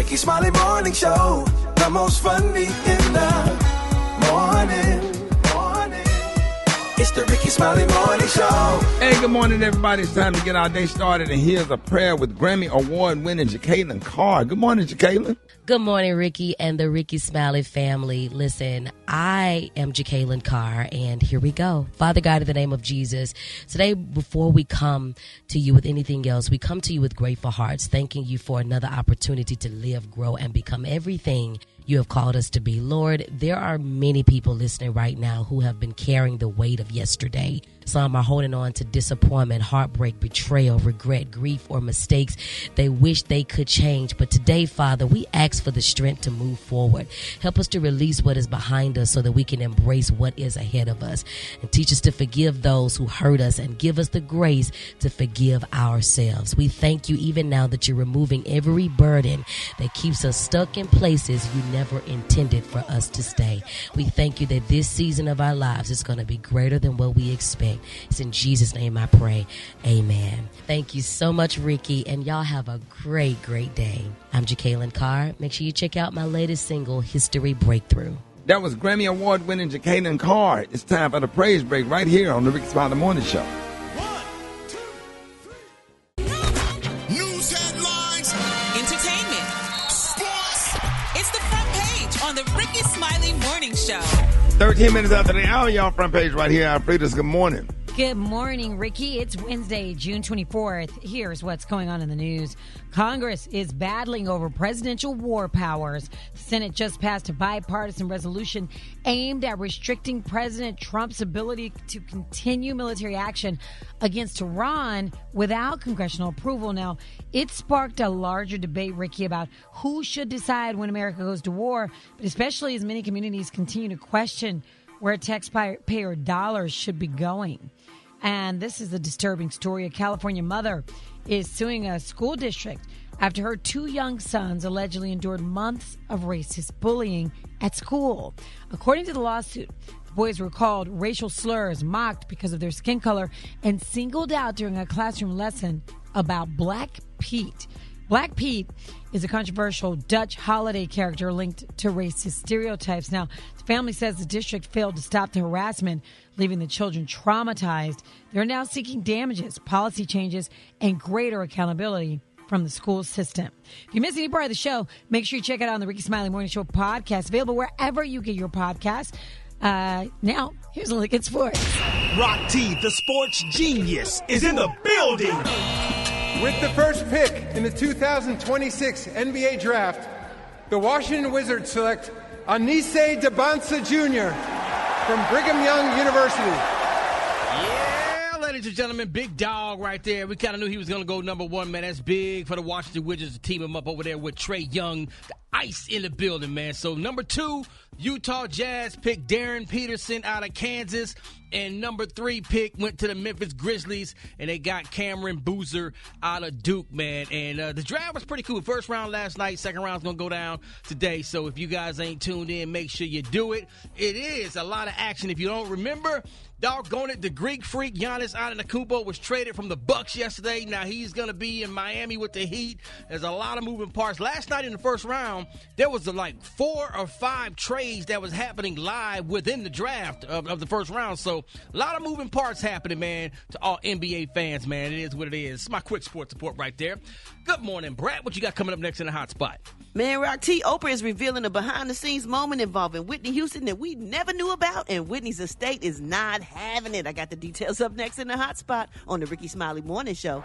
Rickey Smiley Morning Show, the most funny in the morning. It's the Rickey Smiley Morning Show. Hey, good morning, everybody. It's time to get our day started, and here's a prayer with Grammy Award-winning Jekalyn Carr. Good morning, Jekalyn. Good morning, Ricky and the Rickey Smiley family. Listen, I am Jekalyn Carr, and here we go. Father God, in the name of Jesus, today, before we come to you with anything else, we come to you with grateful hearts, thanking you for another opportunity to live, grow, and become everything you have called us to be. Lord, there are many people listening right now who have been carrying the weight of yesterday. Some are holding on to disappointment, heartbreak, betrayal, regret, grief, or mistakes they wish they could change. But today, Father, we ask for the strength to move forward. Help us to release what is behind us so that we can embrace what is ahead of us. And teach us to forgive those who hurt us and give us the grace to forgive ourselves. We thank you even now that you're removing every burden that keeps us stuck in places you never intended for us to stay. We thank you that this season of our lives is going to be greater than what we expect. It's in Jesus' name I pray. Amen. Thank you so much, Ricky, and y'all have a great, great day. I'm Jekalyn Carr. Make sure you check out my latest single, History Breakthrough. That was Grammy Award-winning Jekalyn Carr. It's time for the praise break right here on the Rickey Smiley Morning Show. 1, 2, 3. News headlines, entertainment, sports. It's the front page on the Rickey Smiley Morning Show. 13 minutes after the hour, y'all, front page right here. Alfreda's good morning. Good morning, Ricky. It's Wednesday, June 24th. Here's what's going on in the news. Congress is battling over presidential war powers. The Senate just passed a bipartisan resolution aimed at restricting President Trump's ability to continue military action against Iran without congressional approval. Now, it sparked a larger debate, Ricky, about who should decide when America goes to war, but especially as many communities continue to question where taxpayer dollars should be going. And this is a disturbing story. A California mother is suing a school district after her 2 young sons allegedly endured months of racist bullying at school. According to the lawsuit, the boys were called racial slurs, mocked because of their skin color, and singled out during a classroom lesson about Black Pete. Black Pete is a controversial Dutch holiday character linked to racist stereotypes. Now, the family says the district failed to stop the harassment, leaving the children traumatized. They're now seeking damages, policy changes, and greater accountability from the school system. If you missed any part of the show, make sure you check it out on the Rickey Smiley Morning Show podcast, available wherever you get your podcast. Now, here's a look at sports. Rock T, the sports genius, is in the building. With the first pick in the 2026 NBA Draft, the Washington Wizards select Anise Debansa Jr. from Brigham Young University. Yeah, ladies and gentlemen, big dog right there. We kind of knew he was going to go number 1, man. That's big for the Washington Wizards to team him up over there with Trae Young. The ice in the building, man. So number 2, Utah Jazz picked Darren Peterson out of Kansas. And number 3 pick went to the Memphis Grizzlies, and they got Cameron Boozer out of Duke, man. And the draft was pretty cool. First round last night, second round's going to go down today. So if you guys ain't tuned in, make sure you do it. It is a lot of action. If you don't remember, doggone it, the Greek freak Giannis Antetokounmpo was traded from the Bucks yesterday. Now he's going to be in Miami with the Heat. There's a lot of moving parts. Last night in the first round, there was like 4 or 5 trades that was happening live within the draft of the first round. So a lot of moving parts happening, man, to all NBA fans, man. It is what it is. It's my quick sports report right there. Good morning, Brat. What you got coming up next in the hot spot? Man, Rock T, Oprah is revealing a behind-the-scenes moment involving Whitney Houston that we never knew about, and Whitney's estate is not having it. I got the details up next in the hot spot on the Rickey Smiley Morning Show.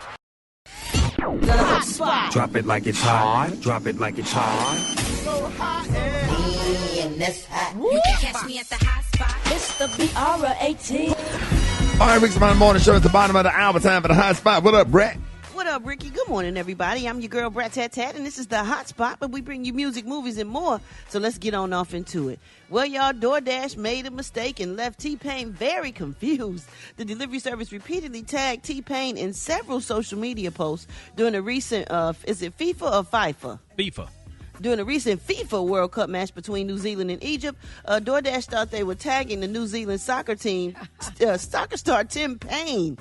The hot spot. Drop it like it's hot. Drop it like it's hot. So hot and You can catch me at the hot spot. It's the BR18. All right, Rickey Smiley Morning Show at the bottom of the hour. Time for the hot spot. What up, Brat? What up, Ricky? Good morning, everybody. I'm your girl, Brat Tat Tat, and this is the hot spot, but we bring you music, movies, and more. So let's get on off into it. Well, y'all, DoorDash made a mistake and left T-Pain very confused. The delivery service repeatedly tagged T-Pain in several social media posts during a recent, is it FIFA or FIFA? FIFA. During a recent FIFA World Cup match between New Zealand and Egypt, DoorDash thought they were tagging the New Zealand soccer team, soccer star Tim Payne.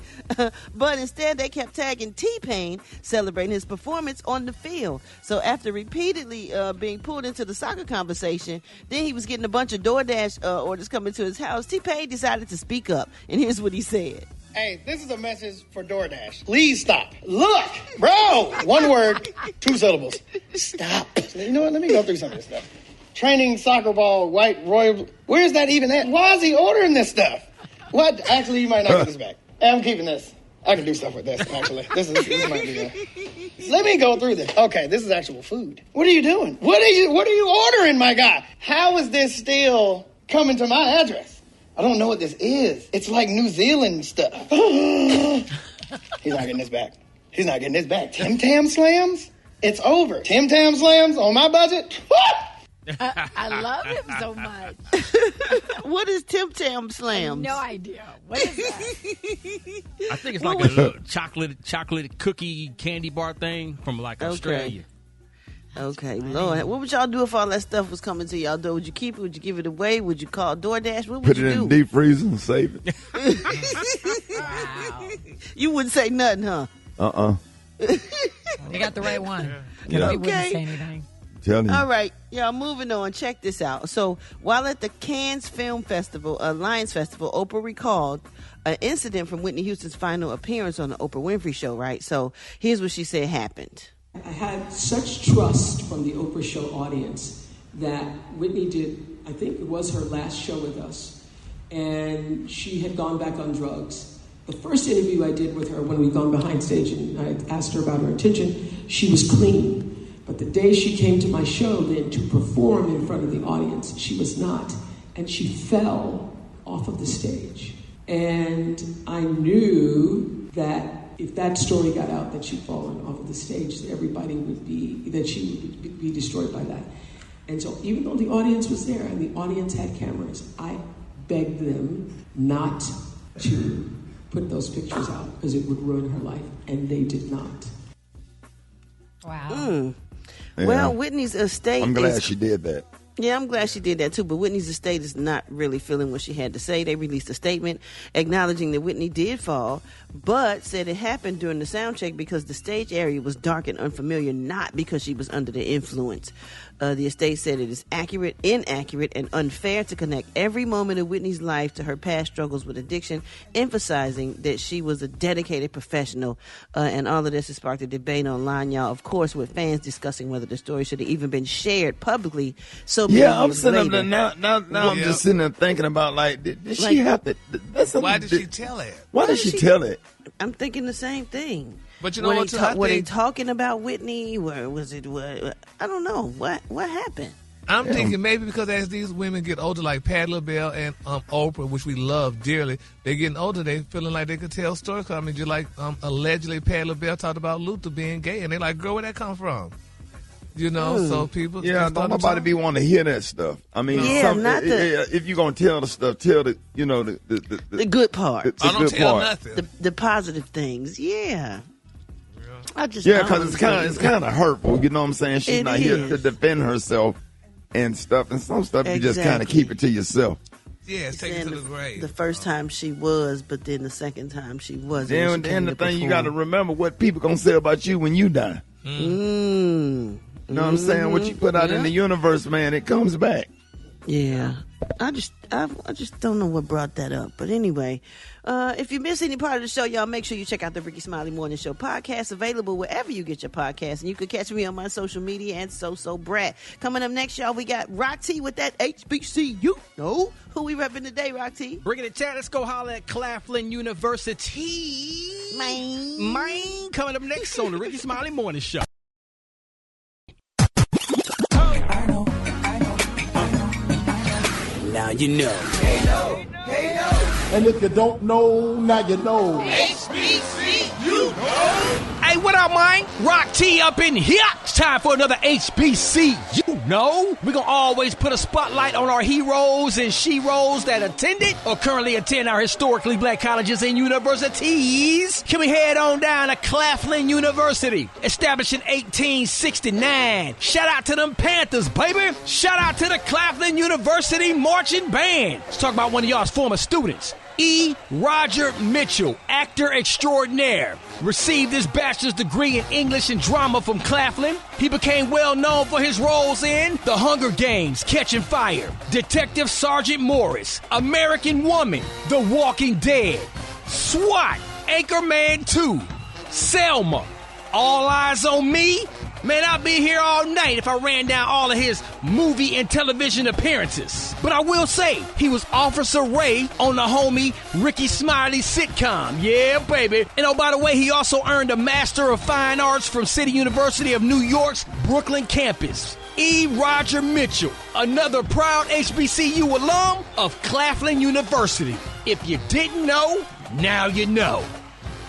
But instead, they kept tagging T-Pain, celebrating his performance on the field. So after repeatedly being pulled into the soccer conversation, then he was getting a bunch of DoorDash orders coming to his house. T-Pain decided to speak up, and here's what he said. Hey, this is a message for DoorDash. Please stop. Look, bro. One word, 2 syllables. Stop. You know what? Let me go through some of this stuff. Training, soccer ball, white, royal. Where's that even at? Why is he ordering this stuff? What? Actually, you might not get this back. Hey, I'm keeping this. I can do stuff with this, actually. This might be Let me go through this. Okay, this is actual food. What are you doing? What are you ordering, my guy? How is this still coming to my address? I don't know what this is. It's like New Zealand stuff. He's not getting this back. He's not getting this back. Tim Tam Slams? It's over. Tim Tam Slams on my budget? I love him so much. What is Tim Tam Slams? No idea. What is that? I think it's like a little chocolate cookie candy bar thing from like Australia. Okay, Lord. What would y'all do if all that stuff was coming to y'all door? Would you keep it? Would you give it away? Would you call DoorDash? What would Put you it do? in the deep freezer and save it. Wow. You wouldn't say nothing, huh? You got the right one. Yeah. He wouldn't say anything. Tell him. All right, y'all, moving on. Check this out. So, while at the Cannes Film Festival, Lions Festival, Oprah recalled an incident from Whitney Houston's final appearance on the Oprah Winfrey Show, right? So, here's what she said happened. I had such trust from the Oprah Show audience that Whitney did, I think it was her last show with us, and she had gone back on drugs. The first interview I did with her when we'd gone behind stage and I asked her about her intention, she was clean. But the day she came to my show then to perform in front of the audience, she was not. And she fell off of the stage. And I knew that if that story got out that she'd fallen off of the stage, that she would be destroyed by that. And so even though the audience was there and the audience had cameras, I begged them not to put those pictures out because it would ruin her life. And they did not. Wow. Yeah. Well, Whitney's estate I'm glad she did that. Yeah, I'm glad she did that too, but Whitney's estate is not really feeling what she had to say. They released a statement acknowledging that Whitney did fall, but said it happened during the sound check because the stage area was dark and unfamiliar, not because she was under the influence. The estate said it is inaccurate, and unfair to connect every moment of Whitney's life to her past struggles with addiction, emphasizing that she was a dedicated professional. And all of this has sparked a debate online, y'all, of course, with fans discussing whether the story should have even been shared publicly. So yeah, I'm sitting there now I'm just sitting there thinking about, like, did she have to? Why did she tell it? Why did she tell it? I'm thinking the same thing. But you know what? Were they talking about Whitney? Or was it? I don't know. What happened? I'm thinking maybe because as these women get older, like Patti LaBelle and Oprah, which we love dearly, they're getting older. They feeling like they could tell stories. I mean, just like allegedly Patti LaBelle talked about Luther being gay, and they're like, "Girl, where'd that come from?" You know, so people. Yeah, don't nobody be wanting to hear that stuff. I mean, if you're gonna tell the stuff, tell the the good part. I don't tell nothing. The positive things. Yeah. Because it's kind of hurtful. You know what I'm saying? She's not here to defend herself and stuff. And some stuff you just kind of keep it to yourself. Yeah, take it to the grave. The first time she was, but then the second time she wasn't. And the thing you got to remember what people gonna say about you when you die. You know what I'm saying? What you put out in the universe, man, it comes back. Yeah. I just don't know what brought that up. But anyway, if you miss any part of the show, y'all make sure you check out the Rickey Smiley Morning Show podcast, available wherever you get your podcasts. And you can catch me on my social media and So Brat. Coming up next, y'all, we got Rock T with that HBCU. No? Who we repping today, Rock T? Bringing it chat. Let's go holler at Claflin University. Mine. Coming up next on the Rickey Smiley Morning Show. Now you know. And if you don't know, now you know. HBCU. Hey, what up, man? Rock T up in here. It's time for another HBCU No, we're going to always put a spotlight on our heroes and sheroes that attended or currently attend our historically black colleges and universities. Can we head on down to Claflin University, established in 1869. Shout out to them Panthers, baby. Shout out to the Claflin University Marching Band. Let's talk about one of y'all's former students. E. Roger Mitchell, actor extraordinaire, received his bachelor's degree in English and drama from Claflin. He became well known for his roles in The Hunger Games, Catching Fire, Detective Sergeant Morris, American Woman, The Walking Dead, SWAT, Anchorman 2, Selma, All Eyes on Me. Man, I'd be here all night if I ran down all of his movie and television appearances. But I will say, he was Officer Ray on the homie Rickey Smiley sitcom. Yeah, baby. And oh, by the way, he also earned a Master of Fine Arts from City University of New York's Brooklyn campus. E. Roger Mitchell, another proud HBCU alum of Claflin University. If you didn't know, now you know.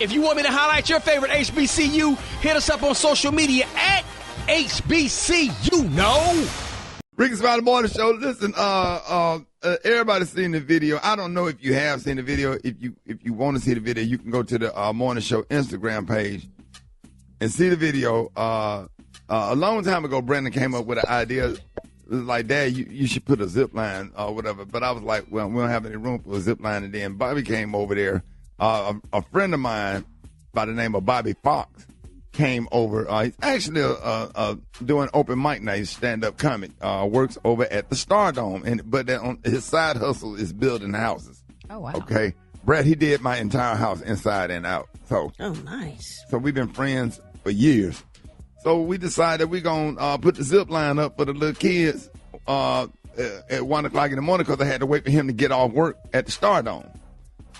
If you want me to highlight your favorite HBCU, hit us up on social media at HBCU. No. Rickey Smiley Morning Show. Listen, everybody's seen the video. I don't know if you have seen the video. If you want to see the video, you can go to the Morning Show Instagram page and see the video. A long time ago, Brandon came up with an idea. It was like, Dad, you should put a zip line or whatever. But I was like, well, we don't have any room for a zip line. And then Bobby came over there. A friend of mine by the name of Bobby Fox came over. He's actually doing open mic night, stand-up comic. Works over at the Stardome, but his side hustle is building houses. Oh, wow. Okay. Brett, he did my entire house inside and out. So, oh, nice. So we've been friends for years. So we decided we're going to put the zip line up for the little kids at 1 o'clock in the morning because I had to wait for him to get off work at the Stardome.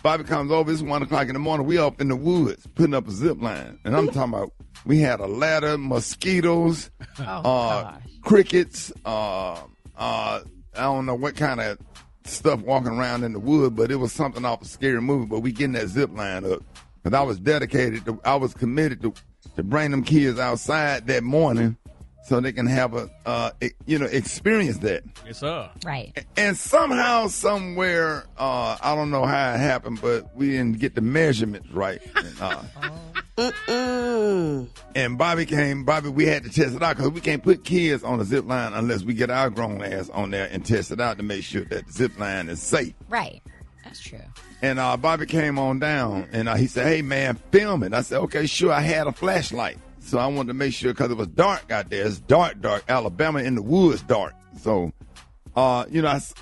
Bobby comes over, it's 1 o'clock in the morning. We up in the woods putting up a zip line. And I'm talking about we had a ladder, mosquitoes, crickets, I don't know what kind of stuff walking around in the wood, but it was something off a scary movie. But we getting that zip line up. Because I was dedicated, I was committed to bring them kids outside that morning so they can have experience that. Yes, sir. Right. And somehow, somewhere, I don't know how it happened, but we didn't get the measurements right. And Bobby, we had to test it out because we can't put kids on a zip line unless we get our grown ass on there and test it out to make sure that the zip line is safe. Right. That's true. And Bobby came on down, and he said, hey, man, film it. I said, okay, sure. I had a flashlight. So I wanted to make sure because it was dark out there. It's dark. Alabama in the woods, dark. So, I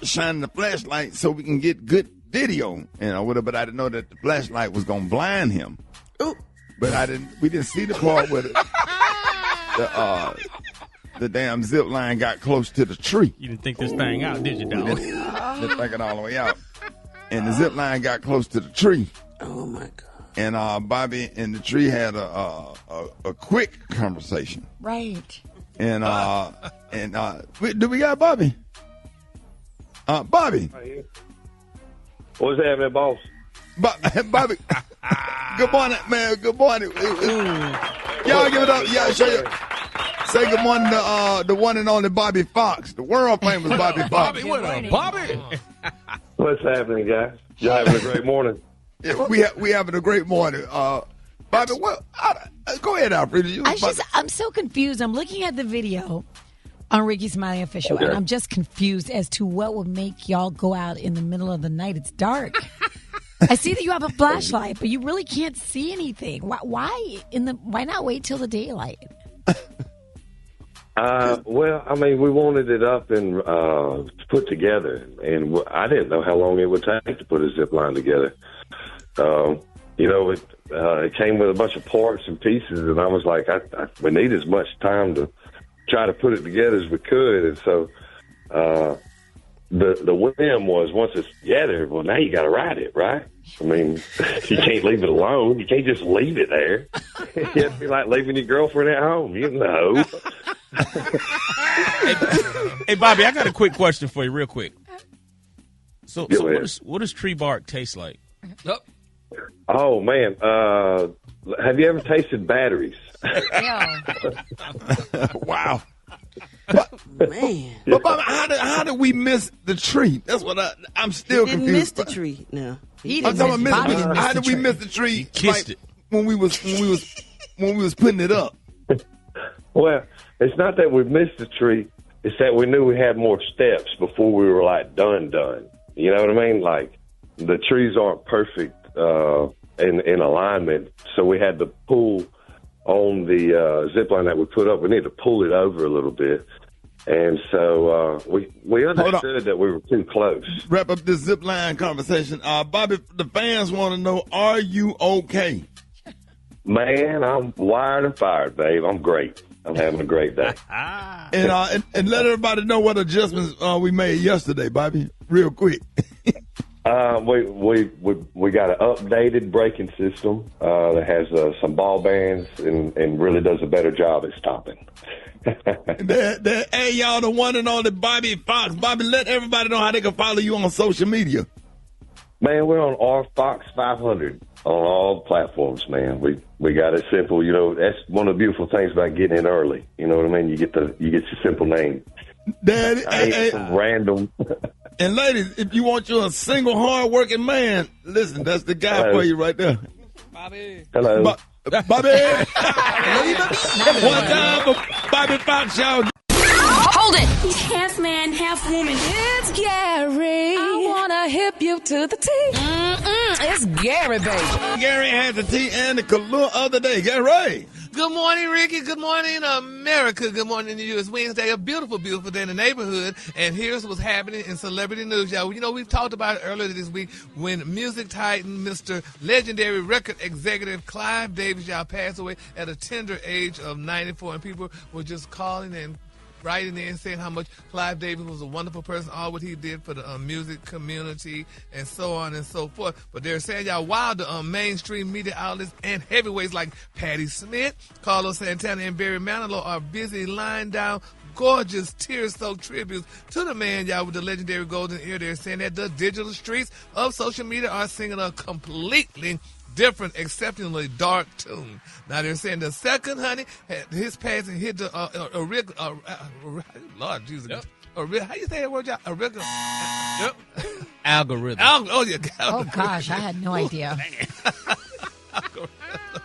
shined the flashlight so we can get good video. But I didn't know that the flashlight was going to blind him. Ooh. But we didn't see the part where the damn zip line got close to the tree. You didn't think this thing out, did you, dog? Didn't think it all the way out. And the zip line got close to the tree. Oh, my God. And Bobby and the tree had a quick conversation. Right. And do we got Bobby? Bobby. What's happening, boss? Bobby. Good morning, man. Good morning. Y'all give it up. Yeah, say good morning to the one and only Bobby Fox, the world famous Bobby Fox. Bobby, what up, Bobby? What's happening, guys? Y'all having a great morning. Yeah, we having a great morning. Bobby, go ahead, Alfred. I'm so confused. I'm looking at the video on Rickey Smiley Official, and I'm just confused as to what would make y'all go out in the middle of the night. It's dark. I see that you have a flashlight, but you really can't see anything. Why not wait till the daylight? Well, I mean, we wanted it up and put together, and I didn't know how long it would take to put a zip line together. It came with a bunch of parts and pieces, and I was like, we need as much time to try to put it together as we could. And so the whim was, once it's together, well, now you got to ride it, right? I mean, you can't leave it alone. You can't just leave it there. It'd be like leaving your girlfriend at home, Hey, Bobby, I got a quick question for you real quick. So what does tree bark taste like? Oh, man. Have you ever tasted batteries? Yeah. Wow. Man. But Bobby, how did we miss the tree? That's what I'm still He didn't confused. miss the tree. No. I'm talking about how did we miss the tree? Kissed it when we was putting it up. Well, it's not that we missed the tree. It's that we knew we had more steps before we were like done. You know what I mean? Like the trees aren't perfect in alignment, so we had to pull on the zip line that we put up. We need to pull it over a little bit, and so we understood that we were too close. Wrap up this zip line conversation. Bobby, the fans want to know: are you okay? Man, I'm wired and fired, babe. I'm great. I'm having a great day. And let everybody know what adjustments we made yesterday, Bobby, real quick. We got an updated braking system that has some ball bearings and really does a better job at stopping. Hey, y'all, the one and only Bobby Fox. Bobby, let everybody know how they can follow you on social media. Man, we're on RFox 500 on all platforms, man. We got it simple. You know, that's one of the beautiful things about getting in early. You know what I mean? You get your simple name. Daddy, hey, random. And ladies, if you want you a single, hard-working man, listen, that's the guy for you right there. Bobby. Hello. Bobby. One time for Bobby Fox, y'all. Hold it. He's half man, half woman. It's Gary. I want to hip you to the T. It's Gary, baby. Gary had the tea and the Collier other day. Gary. Good morning, Ricky. Good morning, America. Good morning to you. It's Wednesday, a beautiful, beautiful day in the neighborhood. And here's what's happening in celebrity news, y'all. You know, we've talked about it earlier this week when music titan, Mr. Legendary record executive Clive Davis, y'all, passed away at a tender age of 94. And people were just calling and writing in saying how much Clive Davis was a wonderful person, all what he did for the music community and so on and so forth. But they're saying, y'all, while the mainstream media outlets and heavyweights like Patti Smith, Carlos Santana, and Barry Manilow are busy laying down gorgeous tear-soaked tributes to the man, y'all, with the legendary golden ear, they're saying that the digital streets of social media are singing a completely different, exceptionally dark tune. Now they're saying the second, honey, his passing hit the Lord Jesus. Yep. How you say that word, y'all? Yep. Algorithm. Oh gosh, I had no idea.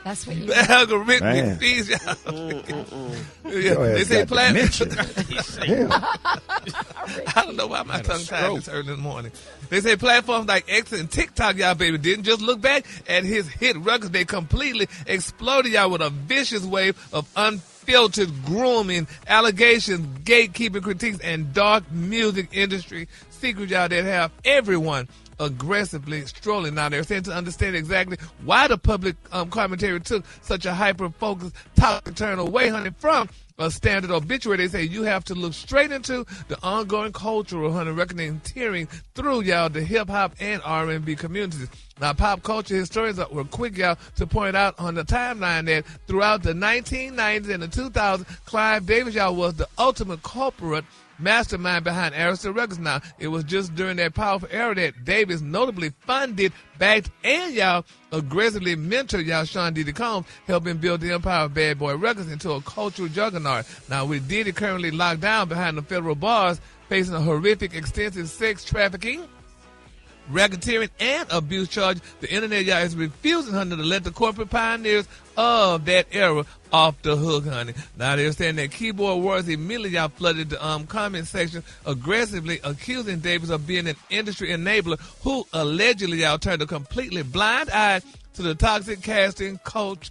That's what you the algorithmic fees, y'all. They say platforms. I don't know why my tongue tied this early in the morning. They say platforms like X and TikTok, y'all, baby, didn't just look back at his hit records. They completely exploded, y'all, with a vicious wave of unfiltered grooming, allegations, gatekeeping critiques, and dark music industry secrets, y'all, that have everyone aggressively strolling. Now they're saying to understand exactly why the public commentary took such a hyper-focused topic turn away, honey, from a standard obituary. They say you have to look straight into the ongoing cultural, honey, reckoning tearing through, y'all, the hip-hop and R&B communities. Now, pop culture historians were quick, y'all, to point out on the timeline that throughout the 1990s and the 2000s, Clive Davis, y'all, was the ultimate culprit mastermind behind Arista Records. Now, it was just during that powerful era that Davis notably funded, backed, and y'all aggressively mentored y'all Sean Diddy Combs, helping build the empire of Bad Boy Records into a cultural juggernaut. Now, with Diddy currently locked down behind the federal bars, facing a horrific, extensive sex trafficking, racketeering, and abuse charge, the internet, y'all, is refusing, honey, to let the corporate pioneers of that era off the hook, honey. Now they're saying that keyboard warriors immediately, y'all, flooded the comment section, aggressively accusing Davis of being an industry enabler who allegedly, y'all, turned a completely blind eye to the toxic casting couch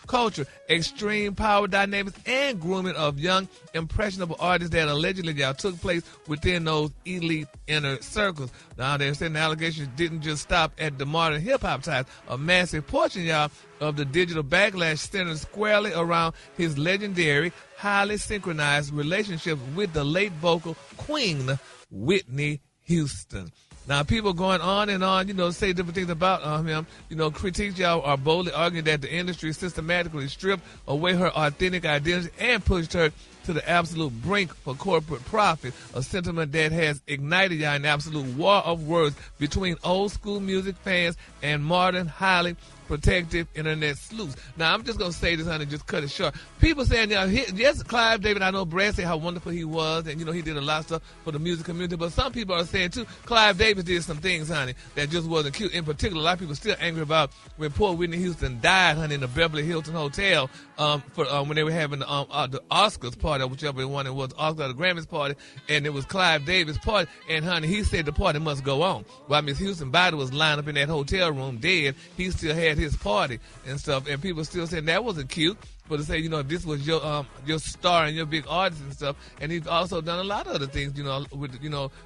culture, extreme power dynamics, and grooming of young, impressionable artists that allegedly, y'all, took place within those elite inner circles. Now, they're saying the allegations didn't just stop at the modern hip-hop types. A massive portion, y'all, of the digital backlash centered squarely around his legendary, highly synchronized relationship with the late vocal queen, Whitney Houston. Now, people going on and on, say different things about him. Critiques, y'all, are boldly arguing that the industry systematically stripped away her authentic identity and pushed her to the absolute brink for corporate profit, a sentiment that has ignited an absolute war of words between old school music fans and modern, highly protective internet sleuths. Now, I'm just going to say this, honey, just cut it short. People saying, yes, Clive David, I know Brat said how wonderful he was, and, he did a lot of stuff for the music community, but some people are saying, too, Clive David did some things, honey, that just wasn't cute. In particular, a lot of people still angry about when poor Whitney Houston died, honey, in the Beverly Hilton Hotel when they were having the Oscars party, or whichever one it was, Oscars or the Grammys party, and it was Clive David's party, and, honey, he said the party must go on. While Miss Houston's body was lined up in that hotel room dead, he still had his party and stuff, and people still saying that wasn't cute. But to say, if this was your star and your big artist and stuff, and he's also done a lot of other things, with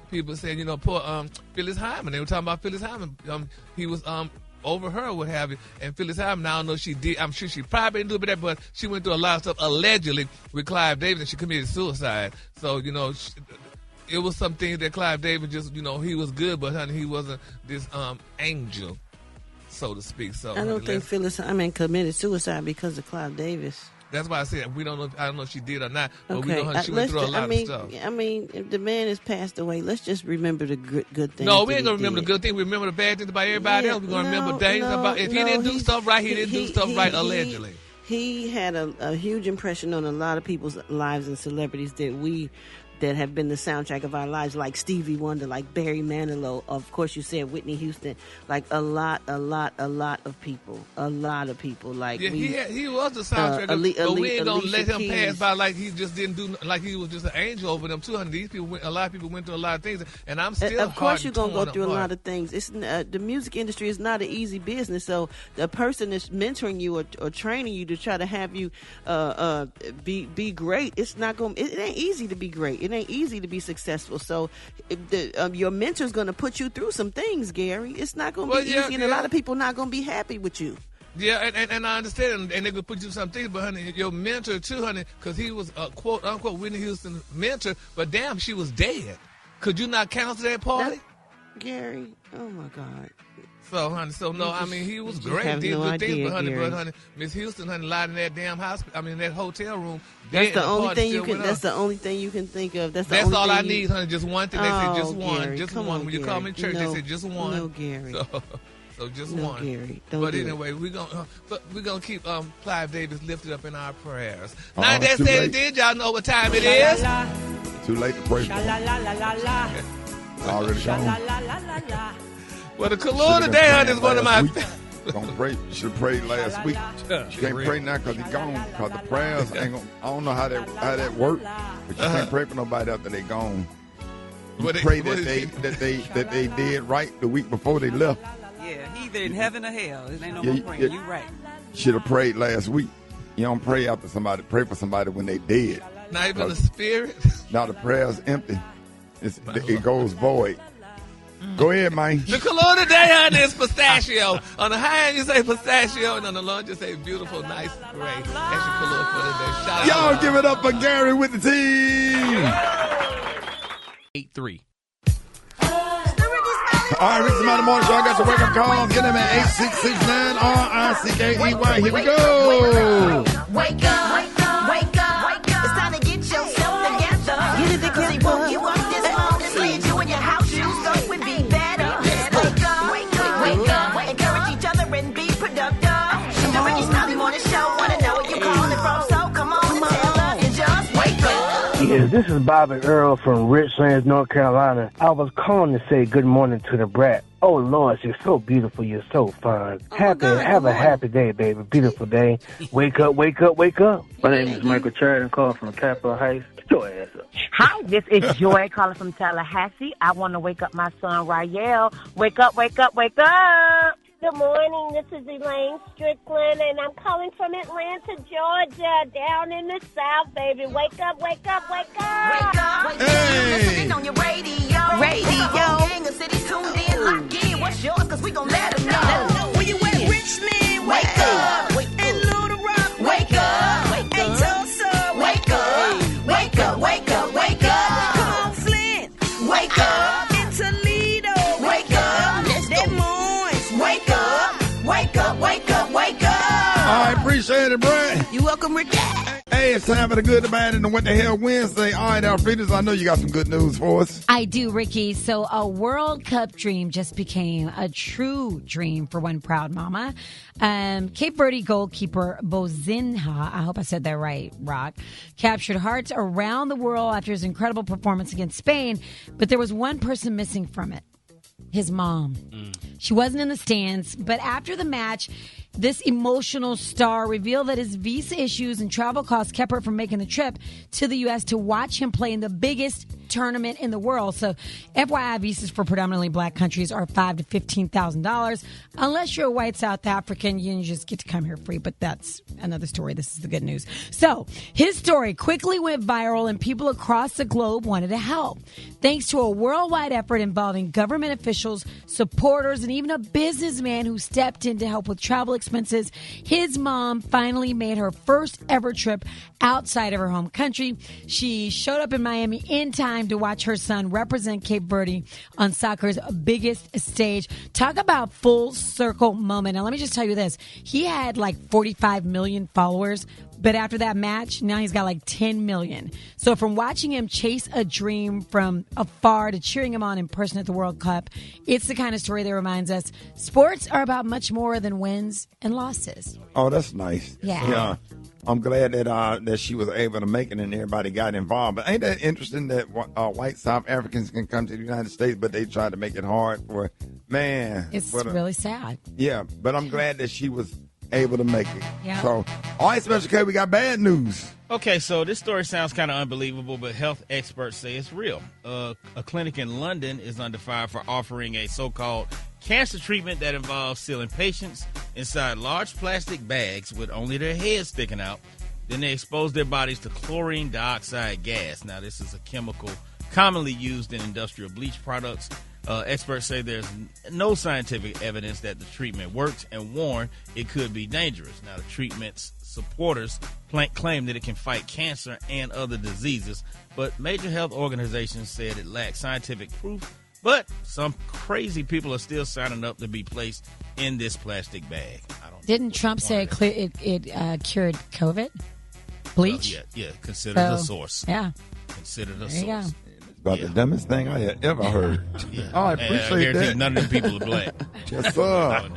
people saying, poor Phyllis Hyman. They were talking about Phyllis Hyman. He was over her, what have you, and Phyllis Hyman. Now I don't know she did. I'm sure she probably didn't do that, but she went through a lot of stuff allegedly with Clive David, and she committed suicide. So it was some things that Clive David just he was good, but honey, he wasn't this angel, so to speak. So I don't think Phyllis Hyman committed suicide because of Clive Davis. That's why I said we don't know. I don't know if she did or not, but we know she went through a lot of stuff. I mean, if the man has passed away, let's just remember the good things. No, we ain't gonna remember the good things. We remember the bad things about everybody else. We're gonna remember things about if he didn't do stuff right. He didn't do stuff right allegedly. He had a huge impression on a lot of people's lives and celebrities that have been the soundtrack of our lives, like Stevie Wonder, like Barry Manilow. Of course, you said Whitney Houston. Like a lot of people. Like he was the soundtrack. But we ain't gonna let him pass by like he just didn't do, like he was just an angel over them too. And these people, a lot of people went through a lot of things, and I'm still. Of course, you're gonna go through a lot of things. It's the music industry is not an easy business. So the person that's mentoring you or training you to try to have you be great, it's not going. It ain't easy to be great. It ain't easy to be successful. So your mentor's going to put you through some things, Gary. It's not going to be easy, and a lot of people not going to be happy with you. Yeah, and I understand, and they could put you through some things, but honey, your mentor too, honey, because he was a quote unquote Whitney Houston mentor, but damn, she was dead. Could you not cancel that party? Gary, oh my God. So, honey, no, I mean, he was great, did good things, but honey, Miss Houston, honey, lied in that damn hospital, I mean, that hotel room. That's the only thing you can. That's the only thing you can think of. That's all I need, honey. Just one thing. They say just one, Gary, just one. When you come in church, they say just one. No, Gary. So just one. Gary, but anyway, we're gonna keep Clive Davis lifted up in our prayers. Now that said it did, y'all know what time it is. Too late to pray for. Already gone. Well, the Collier today, honey, is one of my. Gonna pray. Should have prayed last week. You can't pray now because he's gone. Because the prayers ain't gonna. I don't know how that works, but you can't pray for nobody after they gone. You pray that they did right the week before they left. Yeah, he either in heaven or hell. It ain't no more praying. You right. Should have prayed last week. You don't pray after somebody. Pray for somebody when they dead. Not even the spirit. Now the prayer's empty. It goes void. Go ahead, man. The Collier today, honey, is pistachio. On the high end, you say pistachio, and on the low, you say beautiful, nice, great. That's your Collier for today. Shout Y'all out. Give it up for Gary with the team. 8-3. All right, Rickey Smiley Morning Show. I got your wake-up call. Get him at 866-9RICKEY. Here we go. Wake up, wake up, wake up. It's time to get yourself together. Get it together. He woke you up this morning, slid you in your house shoes, so it would be better. Wake up, wake up, wake up. Encourage each other and be productive. The Rickey Smiley Morning Show. Wanna know where you calling from? So come on and tell us and just wake up. Yes, this is Bobby Earl from Richlands, North Carolina. I was calling to say good morning to the Brat. Oh, Lord, you're so beautiful. You're so fine. Have a happy day, baby. Beautiful day. Wake up, wake up, wake up. My name is Michael Chad. I'm calling from Capitol Heights. Get your ass up. Hi, this is Joy calling from Tallahassee. I want to wake up my son, Rael. Wake up, wake up, wake up. Good morning. This is Elaine Strickland, and I'm calling from Atlanta, Georgia, down in the South, baby. Wake up, wake up, wake up. Wake up, wake up. Listening on your radio. Gang of cities tuned in, lock in. What's yours? Because we gon' let them know. Where you at, Richmond? Wake up. And Little Rock, wake up. And Tulsa, wake up. Wake up, wake up, wake up. Come on, Flint. Wake up. In Toledo, wake up. Des Moines, wake up. Wake up, wake up, wake up. I appreciate it, Brent. You welcome. welcome, Ricky. Hey, it's time for the good, the bad, and the what the hell Wednesday. All right, Alfredas, I know you got some good news for us. I do, Ricky. So a World Cup dream just became a true dream for one proud mama. Cape Verde goalkeeper Bozinha, I hope I said that right, Rock, captured hearts around the world after his incredible performance against Spain. But there was one person missing from it. His mom. She wasn't in the stands, but after the match, this emotional star revealed that his visa issues and travel costs kept her from making the trip to the U.S. to watch him play in the biggest tournament in the world. So, FYI, visas for predominantly black countries are $5,000 to $15,000. Unless you're a white South African, you just get to come here free. But that's another story. This is the good news. So, his story quickly went viral, and people across the globe wanted to help. Thanks to a worldwide effort involving government officials, supporters, and even a businessman who stepped in to help with travel expenses, his mom finally made her first ever trip outside of her home country. She showed up in Miami in time to watch her son represent Cape Verde on soccer's biggest stage. Talk about full circle moment. Now, let me just tell you this. He had like 45 million followers. But after that match, now he's got like 10 million. So from watching him chase a dream from afar to cheering him on in person at the World Cup, it's the kind of story that reminds us sports are about much more than wins and losses. Oh, that's nice. Yeah. I'm glad that she was able to make it and everybody got involved. But ain't that interesting that white South Africans can come to the United States, but they try to make it hard for, man. It's really sad. Yeah, but I'm glad that she was able to make it. Yeah. So, all right, Special K, we got bad news. Okay, so this story sounds kind of unbelievable, but health experts say it's real. A clinic in London is under fire for offering a so-called cancer treatment that involves sealing patients inside large plastic bags with only their heads sticking out. Then they expose their bodies to chlorine dioxide gas. Now, this is a chemical commonly used in industrial bleach products. Experts say there's no scientific evidence that the treatment works and warn it could be dangerous. Now, the treatment's supporters claim that it can fight cancer and other diseases, but major health organizations said it lacks scientific proof. But some crazy people are still signing up to be placed in this plastic bag. Didn't Trump say it cured COVID? Bleach? Yeah, consider the source. Yeah. Consider the There you source. go. About the dumbest thing I had ever heard. Oh, I appreciate that. None of them people are black. Yes, sir. All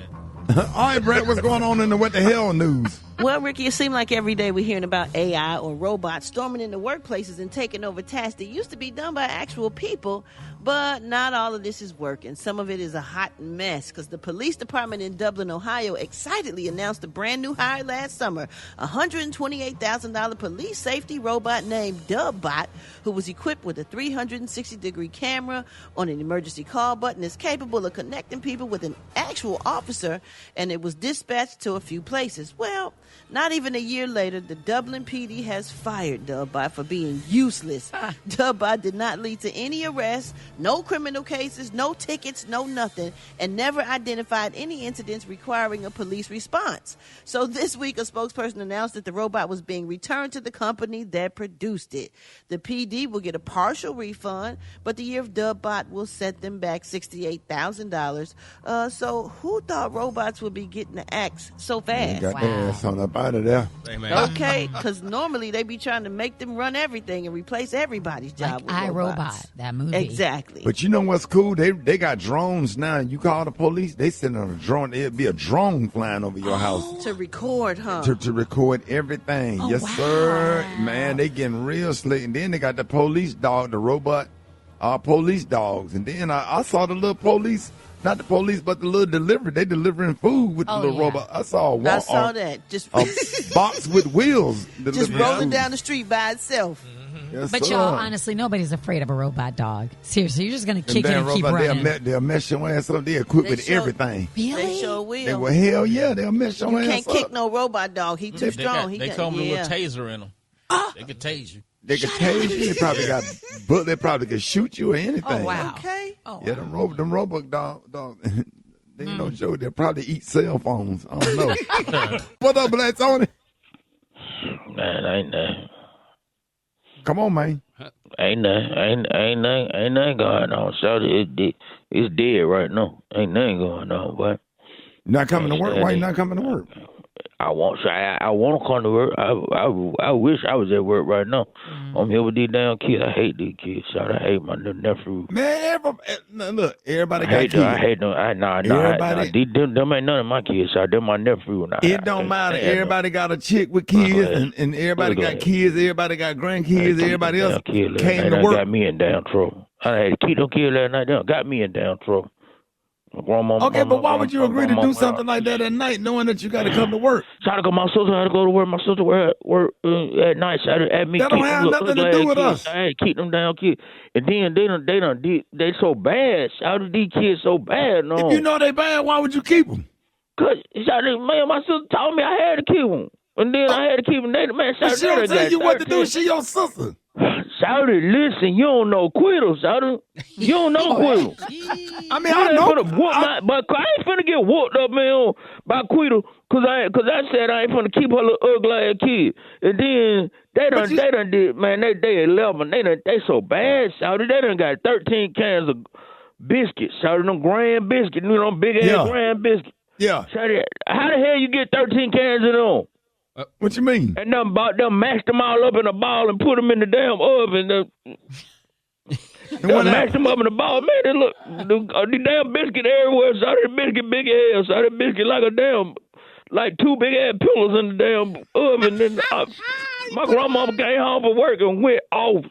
right, Brett, what's going on in the what the hell news? Well, Ricky, it seems like every day we're hearing about AI or robots storming into workplaces and taking over tasks that used to be done by actual people. But not all of this is working. Some of it is a hot mess because the police department in Dublin, Ohio, excitedly announced a brand new hire last summer, a $128,000 police safety robot named Dubbot, who was equipped with a 360-degree camera on an emergency call button, is capable of connecting people with an actual officer, and it was dispatched to a few places. Well, not even a year later, the Dublin PD has fired Dubbot for being useless. Dubbot did not lead to any arrests, no criminal cases, no tickets, no nothing, and never identified any incidents requiring a police response. So this week, a spokesperson announced that the robot was being returned to the company that produced it. The PD will get a partial refund, but the year of Dubbot will set them back $68,000. So who thought robots would be getting the axe so fast? Got their ass on up out of there. Okay, because normally they be trying to make them run everything and replace everybody's job with iRobot, robots. that movie. Exactly. But you know what's cool? They got drones now. You call the police, they send on a drone. It'd be a drone flying over your house. To record, huh? To record everything. Oh, yes, wow. sir. Man, they getting real slick. And then they got the police dog, the robot police dogs. And then I saw the little police, not the police, but the little delivery. They delivering food with the little robot. I saw one. I saw that. Just a box with wheels. Just rolling down the street by itself. Yes, But sir. y'all, honestly, nobody's afraid of a robot dog. Seriously, you're just going to kick it and keep robot, running. they'll mess your ass up. They're equipped with everything. They sure will. They will, hell yeah, they'll mess your You ass can't up. kick no robot dog. He too strong. They come with a little taser in them. They can tase you. They can tase you. They probably got, but they probably can shoot you or anything. Oh, wow. Okay. Oh, Yeah, them robot dog. They ain't no joke. They'll probably eat cell phones. I don't know. What up, Black Tony? Man, ain't that. Come on, man. Ain't nothing going on. Shawty, it's dead right now. Ain't nothing going on, boy. Not coming to work? Why you not coming to work? I want to come to work. I wish I was at work right now. I'm here with these damn kids. I hate these kids. I hate my little nephew. Man, look, everybody got kids. I hate them. Everybody. Them ain't none of my kids. Them my nephew. It don't matter. Everybody got a chick with kids, and everybody got kids. Everybody got grandkids. Everybody else came to work. Got me in damn trouble. I had to keep them kids last night. They got me in damn trouble. Okay, but why would you agree to do something like that at night, knowing that you got to come to work? My sister had to go to work. My sister work at night. So at me. That don't have nothing to do with us. I had to keep them down kids, and then they so bad. How did these kids so bad? No. If you know they bad, why would you keep them? Cause man, my sister told me I had to keep them, and then I had to keep them. Man, but she don't tell you what to do. She your sister. Shouty, listen, you don't know Quiddle, Shouty. You don't know Quiddle. I mean, I know. But I ain't finna get whooped up, man, by Quiddle, cause I said I ain't finna keep her little ugly ass kid. And then they done did, man, they 11. They so bad, Shouty. They done got 13 cans of biscuits, Shouty, them grand biscuits, you know, big ass grand biscuits. Yeah. Shouty, how the hell you get 13 cans of them? What you mean? And them mashed them all up in a ball and put them in the damn oven. Mashed them up in the ball. Man, they look, the damn biscuit everywhere. So the biscuit big as hell. So the biscuit like two big ass pillows in the damn oven. And my grandmama came home from work and went off.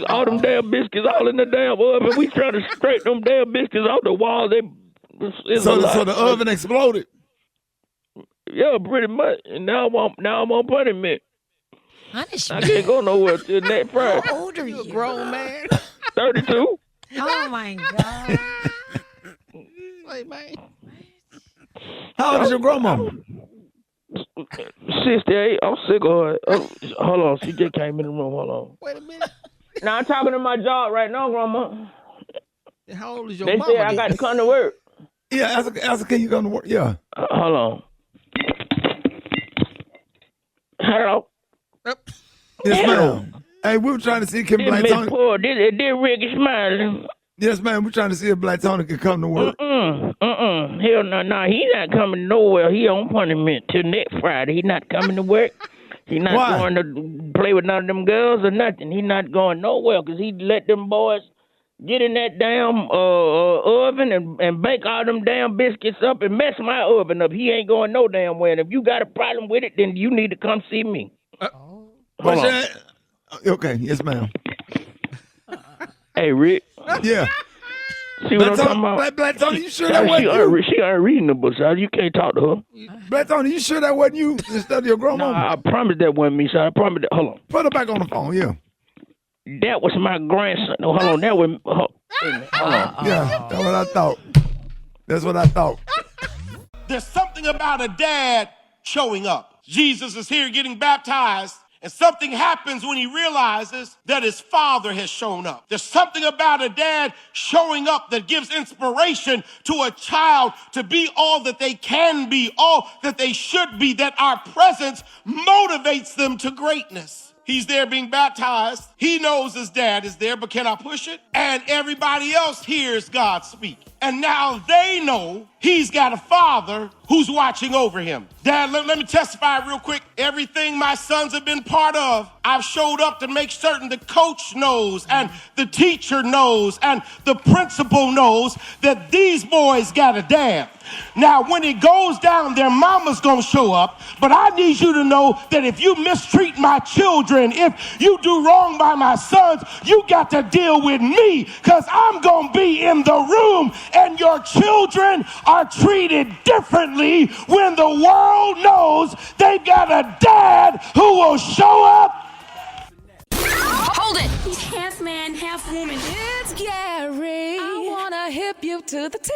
All them damn biscuits all in the damn oven. We trying to scrape them damn biscuits off the wall. So the oven exploded. Yeah, pretty much. And now I'm on punishment. I can't go nowhere till next Friday. How old are you? You're a grown man. 32. Oh my God. Wait, man. How old is your grandma? 68. I'm sick of her. Hold on. She just came in the room. Hold on. Wait a minute. Now I'm talking to my job right now, Grandma. How old is your mama? They said I got to come to work. Yeah, ask can you come to work? Yeah. Hold on. Hello. Yes, ma'am. Hey, we were trying to see if Black Tony. This Rickey Smiley. Yes, ma'am. We're trying to see if Black Tony can come to work. Hell no. He not coming nowhere. He on punishment till next Friday. He not coming to work. He not going to play with none of them girls or nothing. He not going nowhere because he let them boys get in that damn oven and bake all them damn biscuits up and mess my oven up. He ain't going no damn way. And if you got a problem with it, then you need to come see me. Hold on. Okay, yes, ma'am. Hey, Rick. Yeah. See what I'm talking about? Black Tony, you sure that wasn't you? She unreasonable, so you can't talk to her. Black Tony, you sure that wasn't you instead of your grandma? Nah, I promise that wasn't me, son. I promise that. Hold on. Put her back on the phone, yeah. That was my grandson. No, hold on. That was. Hold on. Yeah, that's what I thought. That's what I thought. There's something about a dad showing up. Jesus is here getting baptized, and something happens when he realizes that his father has shown up. There's something about a dad showing up that gives inspiration to a child to be all that they can be, all that they should be, that our presence motivates them to greatness. He's there being baptized. He knows his dad is there, but can I push it? And everybody else hears God speak. And now they know he's got a father who's watching over him. Dad, let me testify real quick. Everything my sons have been part of, I've showed up to make certain the coach knows and the teacher knows and the principal knows that these boys got a dad. Now, when it goes down, their mama's gonna show up, but I need you to know that if you mistreat my children, if you do wrong by my sons, you got to deal with me, because I'm gonna be in the room, and your children are treated differently when the world knows they've got a dad who will show up. Hold it! He's half man, half woman. It's Gary. I wanna hip you to the T.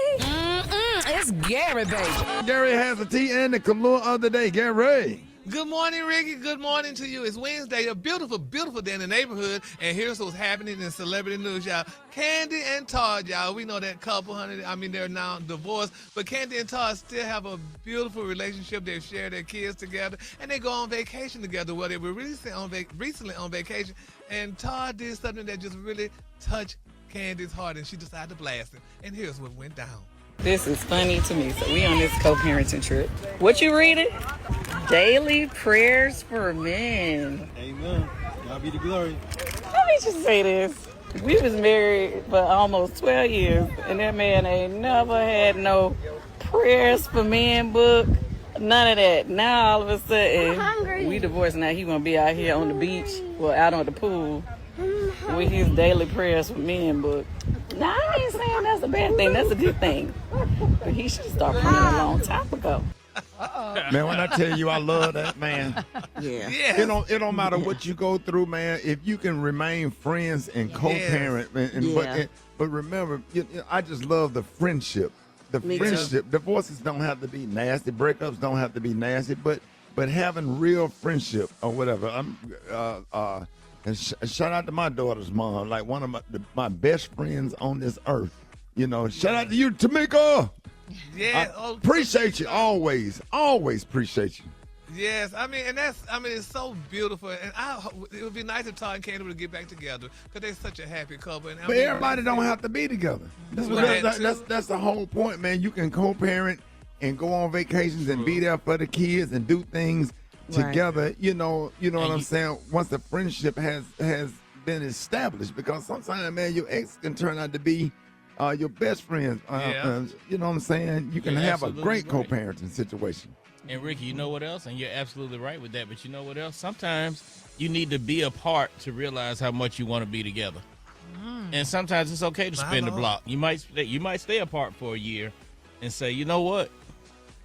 It's Gary, baby. Gary has a T and the Collier of the day. Gary. Good morning, Ricky. Good morning to you. It's Wednesday, a beautiful, beautiful day in the neighborhood, and here's what's happening in celebrity news, y'all. Candy and Todd, y'all. We know that couple, honey. I mean, they're now divorced, but Candy and Todd still have a beautiful relationship. They share their kids together, and they go on vacation together. Well, they were recently on vacation, and Todd did something that just really touched Candy's heart, and she decided to blast it. And here's what went down. This is funny to me. So we on this co-parenting trip. What you reading? Daily prayers for men. Amen. God be the glory. Let me just say this. We was married for almost 12 years, and that man ain't never had no prayers for men book. None of that. Now, all of a sudden, we divorced. Now he want to be out here on the beach, well, out on the pool, with his daily prayers for men book. Now, I ain't saying that's a bad thing. That's a good thing. But he should start praying a long time ago. Man, when I tell you I love that, man. Yeah. It don't matter what you go through, man. If you can remain friends and co-parent, man, but remember, I just love the friendship. The Me friendship. too. Divorces don't have to be nasty. Breakups don't have to be nasty. But having real friendship or whatever. And shout out to my daughter's mom, like one of my best friends on this earth. Shout out to you, Tamika. Yeah, appreciate you always appreciate you. Yes, it's so beautiful, and it would be nice if Todd and Candy would get back together because they're such a happy couple. And But everybody don't have to be together. That's the whole point, man. You can co-parent and go on vacations and be there for the kids and do things together. You know what I'm saying? Once the friendship has been established, because sometimes, man, your ex can turn out to be your best friends. You know what I'm saying? You can have a great co-parenting situation. And Ricky, you know what else? And you're absolutely right with that. But you know what else? Sometimes you need to be apart to realize how much you want to be together. And sometimes it's okay to spin the block. You might stay apart for a year and say, you know what?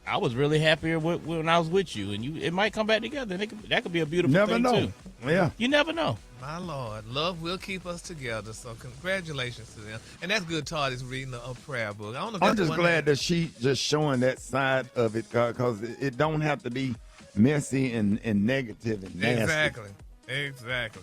I was really happier when I was with you, and it might come back together. And that could be a beautiful thing too. Yeah, you never know. My Lord, love will keep us together. So congratulations to them. And that's good. Todd is reading a prayer book. I don't know if I'm just glad that she just showing that side of it, because it don't have to be messy and negative and nasty. Exactly.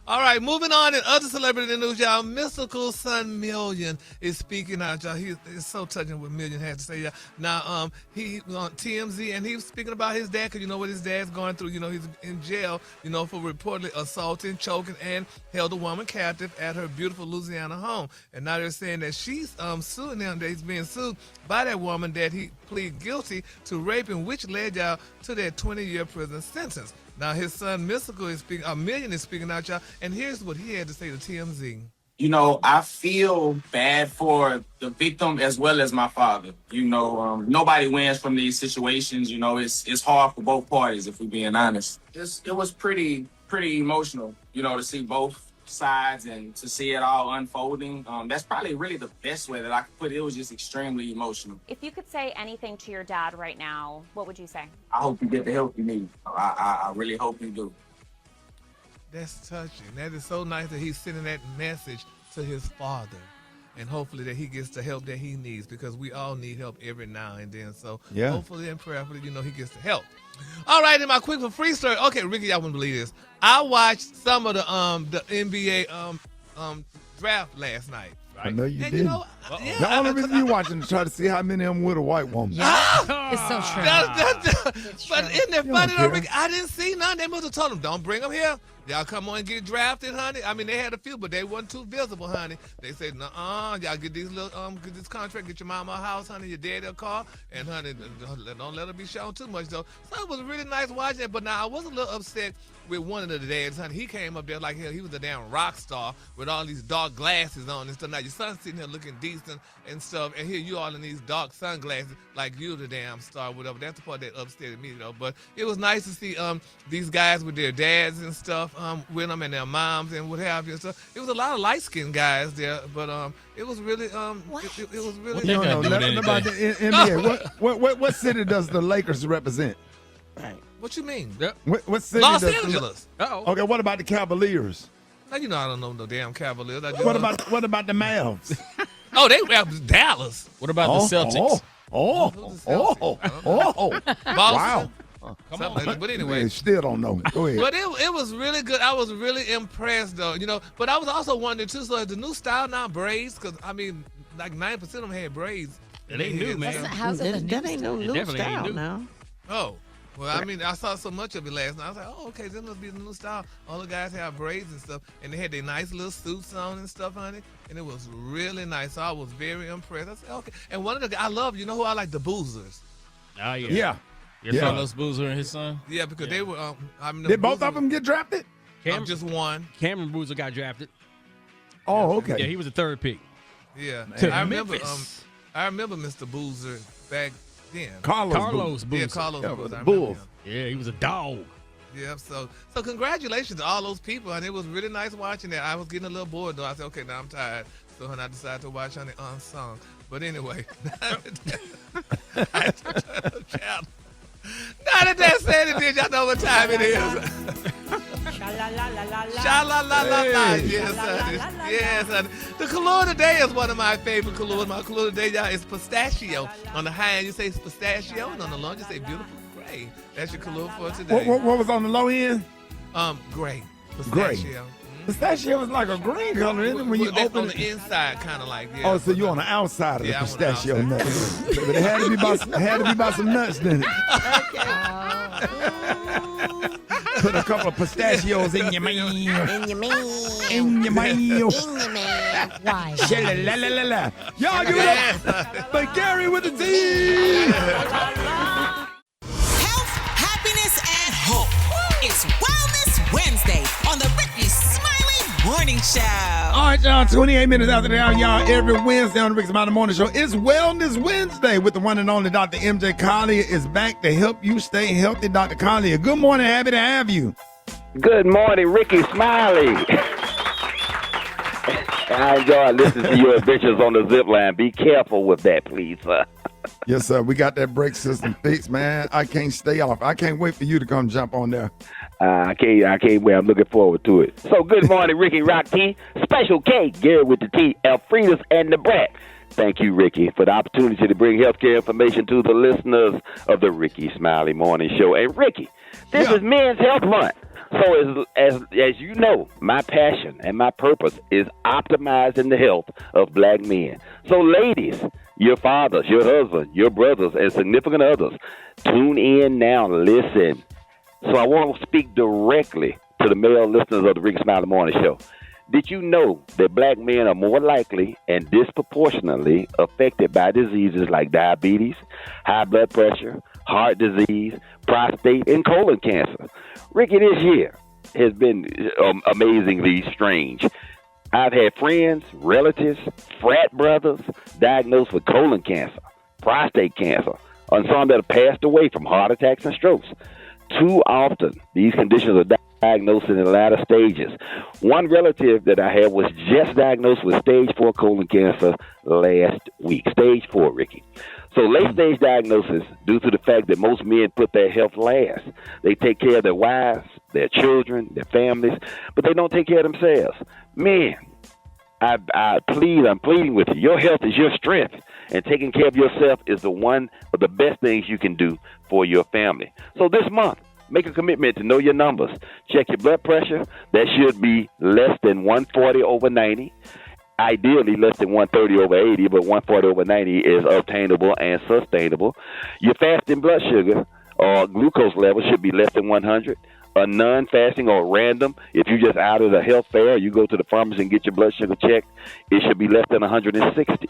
All right, moving on in other celebrity news, y'all. Mystical son Million is speaking out, y'all. It's so touching what Million has to say, y'all. Now, he was on TMZ, and he was speaking about his dad, because you know what his dad's going through. He's in jail, for reportedly assaulting, choking, and held a woman captive at her beautiful Louisiana home. And now they're saying that she's suing him, that he's being sued by that woman, that he pleaded guilty to raping, which led y'all to that 20-year prison sentence. Now, his son, Million is speaking out, y'all, and here's what he had to say to TMZ. I feel bad for the victim as well as my father. Nobody wins from these situations. It's hard for both parties, if we're being honest. It was pretty emotional, to see both sides and to see it all unfolding. That's probably really the best way that I could put it. It was just extremely emotional. If you could say anything to your dad right now, what would you say? I hope you get the help you need. I really hope you do. That's touching. That is so nice that he's sending that message to his father. And hopefully that he gets the help that he needs, because we all need help every now and then. So hopefully and prayerfully, he gets the help. All right, in my quick for free story. Okay, Ricky, y'all wouldn't believe this. I watched some of the NBA draft last night. I know you did. The only reason you watching is try to see how many of them with a white woman. It's so true. But isn't that funny, though, Ricky? I didn't see none. They must have told them, don't bring them here. Y'all come on and get drafted, honey. I mean, they had a few, but they wasn't too visible, honey. They said, y'all get these get this contract, get your mama a house, honey, your daddy a car, and honey, don't let her be shown too much, though. So it was really nice watching it, but now I was a little upset with one of the dads, honey. He came up there like hell. He was a damn rock star with all these dark glasses on and stuff. Now your son's sitting here looking decent and stuff, and here you all in these dark sunglasses like you the damn star, whatever. That's the part that upset me, though. But it was nice to see these guys with their dads and stuff with them, and their moms and what have you. So it was a lot of light-skinned guys there, but it was really it was really. No, about the NBA. What city does the Lakers represent? Right. What you mean? What city? Los Angeles. Okay, what about the Cavaliers? Now, I don't know no damn Cavaliers. What about the Mavs? Oh, they represent Dallas. What about the Celtics? Wow. Come on. But anyway, still don't know. Go ahead. But it was really good. I was really impressed, though. But I was also wondering too. So the new style now braids, because like 9% of them had braids. It ain't new, man. That ain't no new style now. Oh. Well, I saw so much of it last night. I was like, oh, okay, this must be the new style. All the guys have braids and stuff, and they had their nice little suits on and stuff, honey, and it was really nice. So I was very impressed. I said, okay. And one of the guys I love, who I like? The Boozers. Oh, yeah. Yeah. Your Carlos Boozer and his son? Yeah, because they were. Did both of them get drafted? Just one. Cameron Boozer got drafted. Oh, okay. Yeah, he was the third pick. Yeah, To I remember. Memphis. I remember Mr. Boozer back then. Carlos Boozer. Yeah, Carlos Yeah, Boozer. the I Bulls. remember him. Yeah, he was a dog. Yeah, so congratulations to all those people, and it was really nice watching that. I was getting a little bored though. I said, okay, now I'm tired, so I decided to watch on the unsung. But anyway, now that that's said it, y'all know what time it is. Sha-la-la-la-la. Yes, honey. Yes, honey. The color today is one of my favorite colors. My color today, y'all, is pistachio. On the high end, you say pistachio, and on the low end, you say beautiful gray. That's your color for today. What was on the low end? Gray. Gray. Pistachio. Pistachio is like a green color, isn't it? When you open on it. the inside, kind of like. Yeah, Oh, so you're on the outside of the Yeah, I'm on the pistachio nuts. But it had to be by some nuts, didn't it? Put a couple of pistachios in your meal. In your meal. In your meal. In your meal. Why? Sha-la-la-la-la-la. Y'all give it up for Gary with the T. Health, happiness, and hope. It's Wellness Wednesday on the Rickey Smiley Morning Show. All right, y'all, 28 minutes after the hour, y'all, every Wednesday on the Rickey Smiley Morning Show, it's Wellness Wednesday with the one and only Dr. MJ Collier is back to help you stay healthy. Dr. Collier, good morning. Happy to have you. Good morning, Rickey Smiley. I enjoy listening to your adventures on the zip line. Be careful with that, please, sir. Yes, sir. We got that brake system fixed, man. I can't stay off. I can't wait for you to come jump on there. I can't wait. I'm looking forward to it. So good morning, Ricky Rock T. Special K, Gary with the T, Alfredas, and the Brat. Thank you, Ricky, for the opportunity to bring healthcare information to the listeners of the Rickey Smiley Morning Show. And Ricky, this is Men's Health Month. So as you know, my passion and my purpose is optimizing the health of black men. So ladies, your fathers, your husbands, your brothers, and significant others, tune in now, listen. So I want to speak directly to the male listeners of the Rickey Smiley Morning Show. Did you know that black men are more likely and disproportionately affected by diseases like diabetes, high blood pressure, heart disease, prostate, and colon cancer? Ricky, this year has been amazingly strange. I've had friends, relatives, frat brothers diagnosed with colon cancer, prostate cancer, and some that have passed away from heart attacks and strokes. Too often, these conditions are diagnosed in the latter stages. One relative that I had was just diagnosed with stage 4 colon cancer last week. Stage 4, Ricky. So late-stage diagnosis due to the fact that most men put their health last. They take care of their wives, their children, their families, but they don't take care of themselves. Men, I'm pleading with you. Your health is your strength, and taking care of yourself is one of the best things you can do for your family. So this month, make a commitment to know your numbers. Check your blood pressure. That should be less than 140 over 90. Ideally, less than 130 over 80, but 140 over 90 is obtainable and sustainable. Your fasting blood sugar or glucose level should be less than 100. A non-fasting or random, if you just out of the health fair, you go to the pharmacy and get your blood sugar checked, it should be less than 160.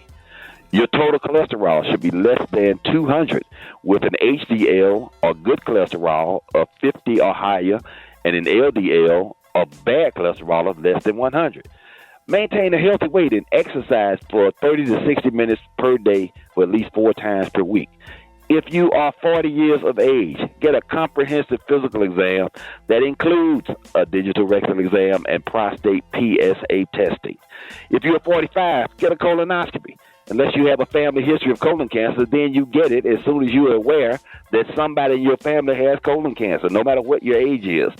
Your total cholesterol should be less than 200 with an HDL or good cholesterol of 50 or higher and an LDL or bad cholesterol of less than 100. Maintain a healthy weight and exercise for 30 to 60 minutes per day for at least 4 times per week. If you are 40 years of age, get a comprehensive physical exam that includes a digital rectal exam and prostate PSA testing. If you're 45, get a colonoscopy. Unless you have a family history of colon cancer, then you get it as soon as you are aware that somebody in your family has colon cancer, no matter what your age is.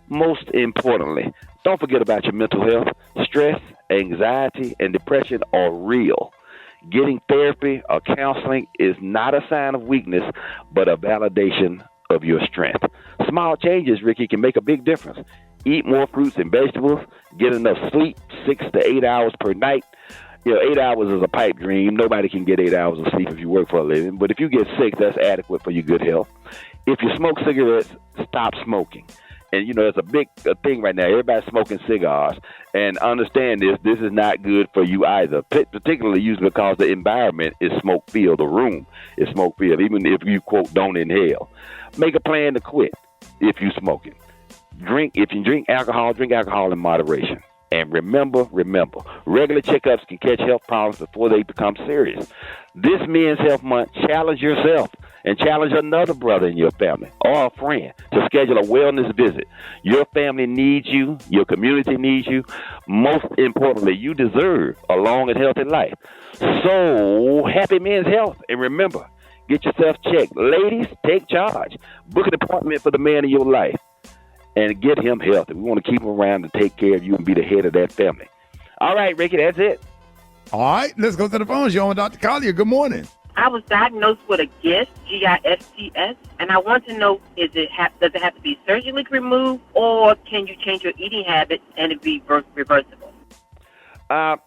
Most importantly, don't forget about your mental health. Stress, anxiety, and depression are real. Getting therapy or counseling is not a sign of weakness, but a validation of your strength. Small changes, Ricky, can make a big difference. Eat more fruits and vegetables. Get enough sleep, 6 to 8 hours per night. 8 hours is a pipe dream. Nobody can get 8 hours of sleep if you work for a living. But if you get 6, that's adequate for your good health. If you smoke cigarettes, stop smoking. And, it's a big thing right now. Everybody's smoking cigars. And understand this. This is not good for you either, particularly usually because the environment is smoke-filled. The room is smoke-filled, even if you, quote, don't inhale. Make a plan to quit if you're smoking. If you drink alcohol in moderation. And remember, regular checkups can catch health problems before they become serious. This Men's Health Month, challenge yourself and challenge another brother in your family or a friend to schedule a wellness visit. Your family needs you. Your community needs you. Most importantly, you deserve a long and healthy life. So, happy Men's Health. And remember, get yourself checked. Ladies, take charge. Book an appointment for the man of your life. And get him healthy. We want to keep him around to take care of you and be the head of that family. All right, Ricky, that's it. All right, let's go to the phones. You're on with Dr. Collier. Good morning. I was diagnosed with a GIST, G-I-S-T-S, and I want to know, does it have to be surgically removed, or can you change your eating habits and it be reversible?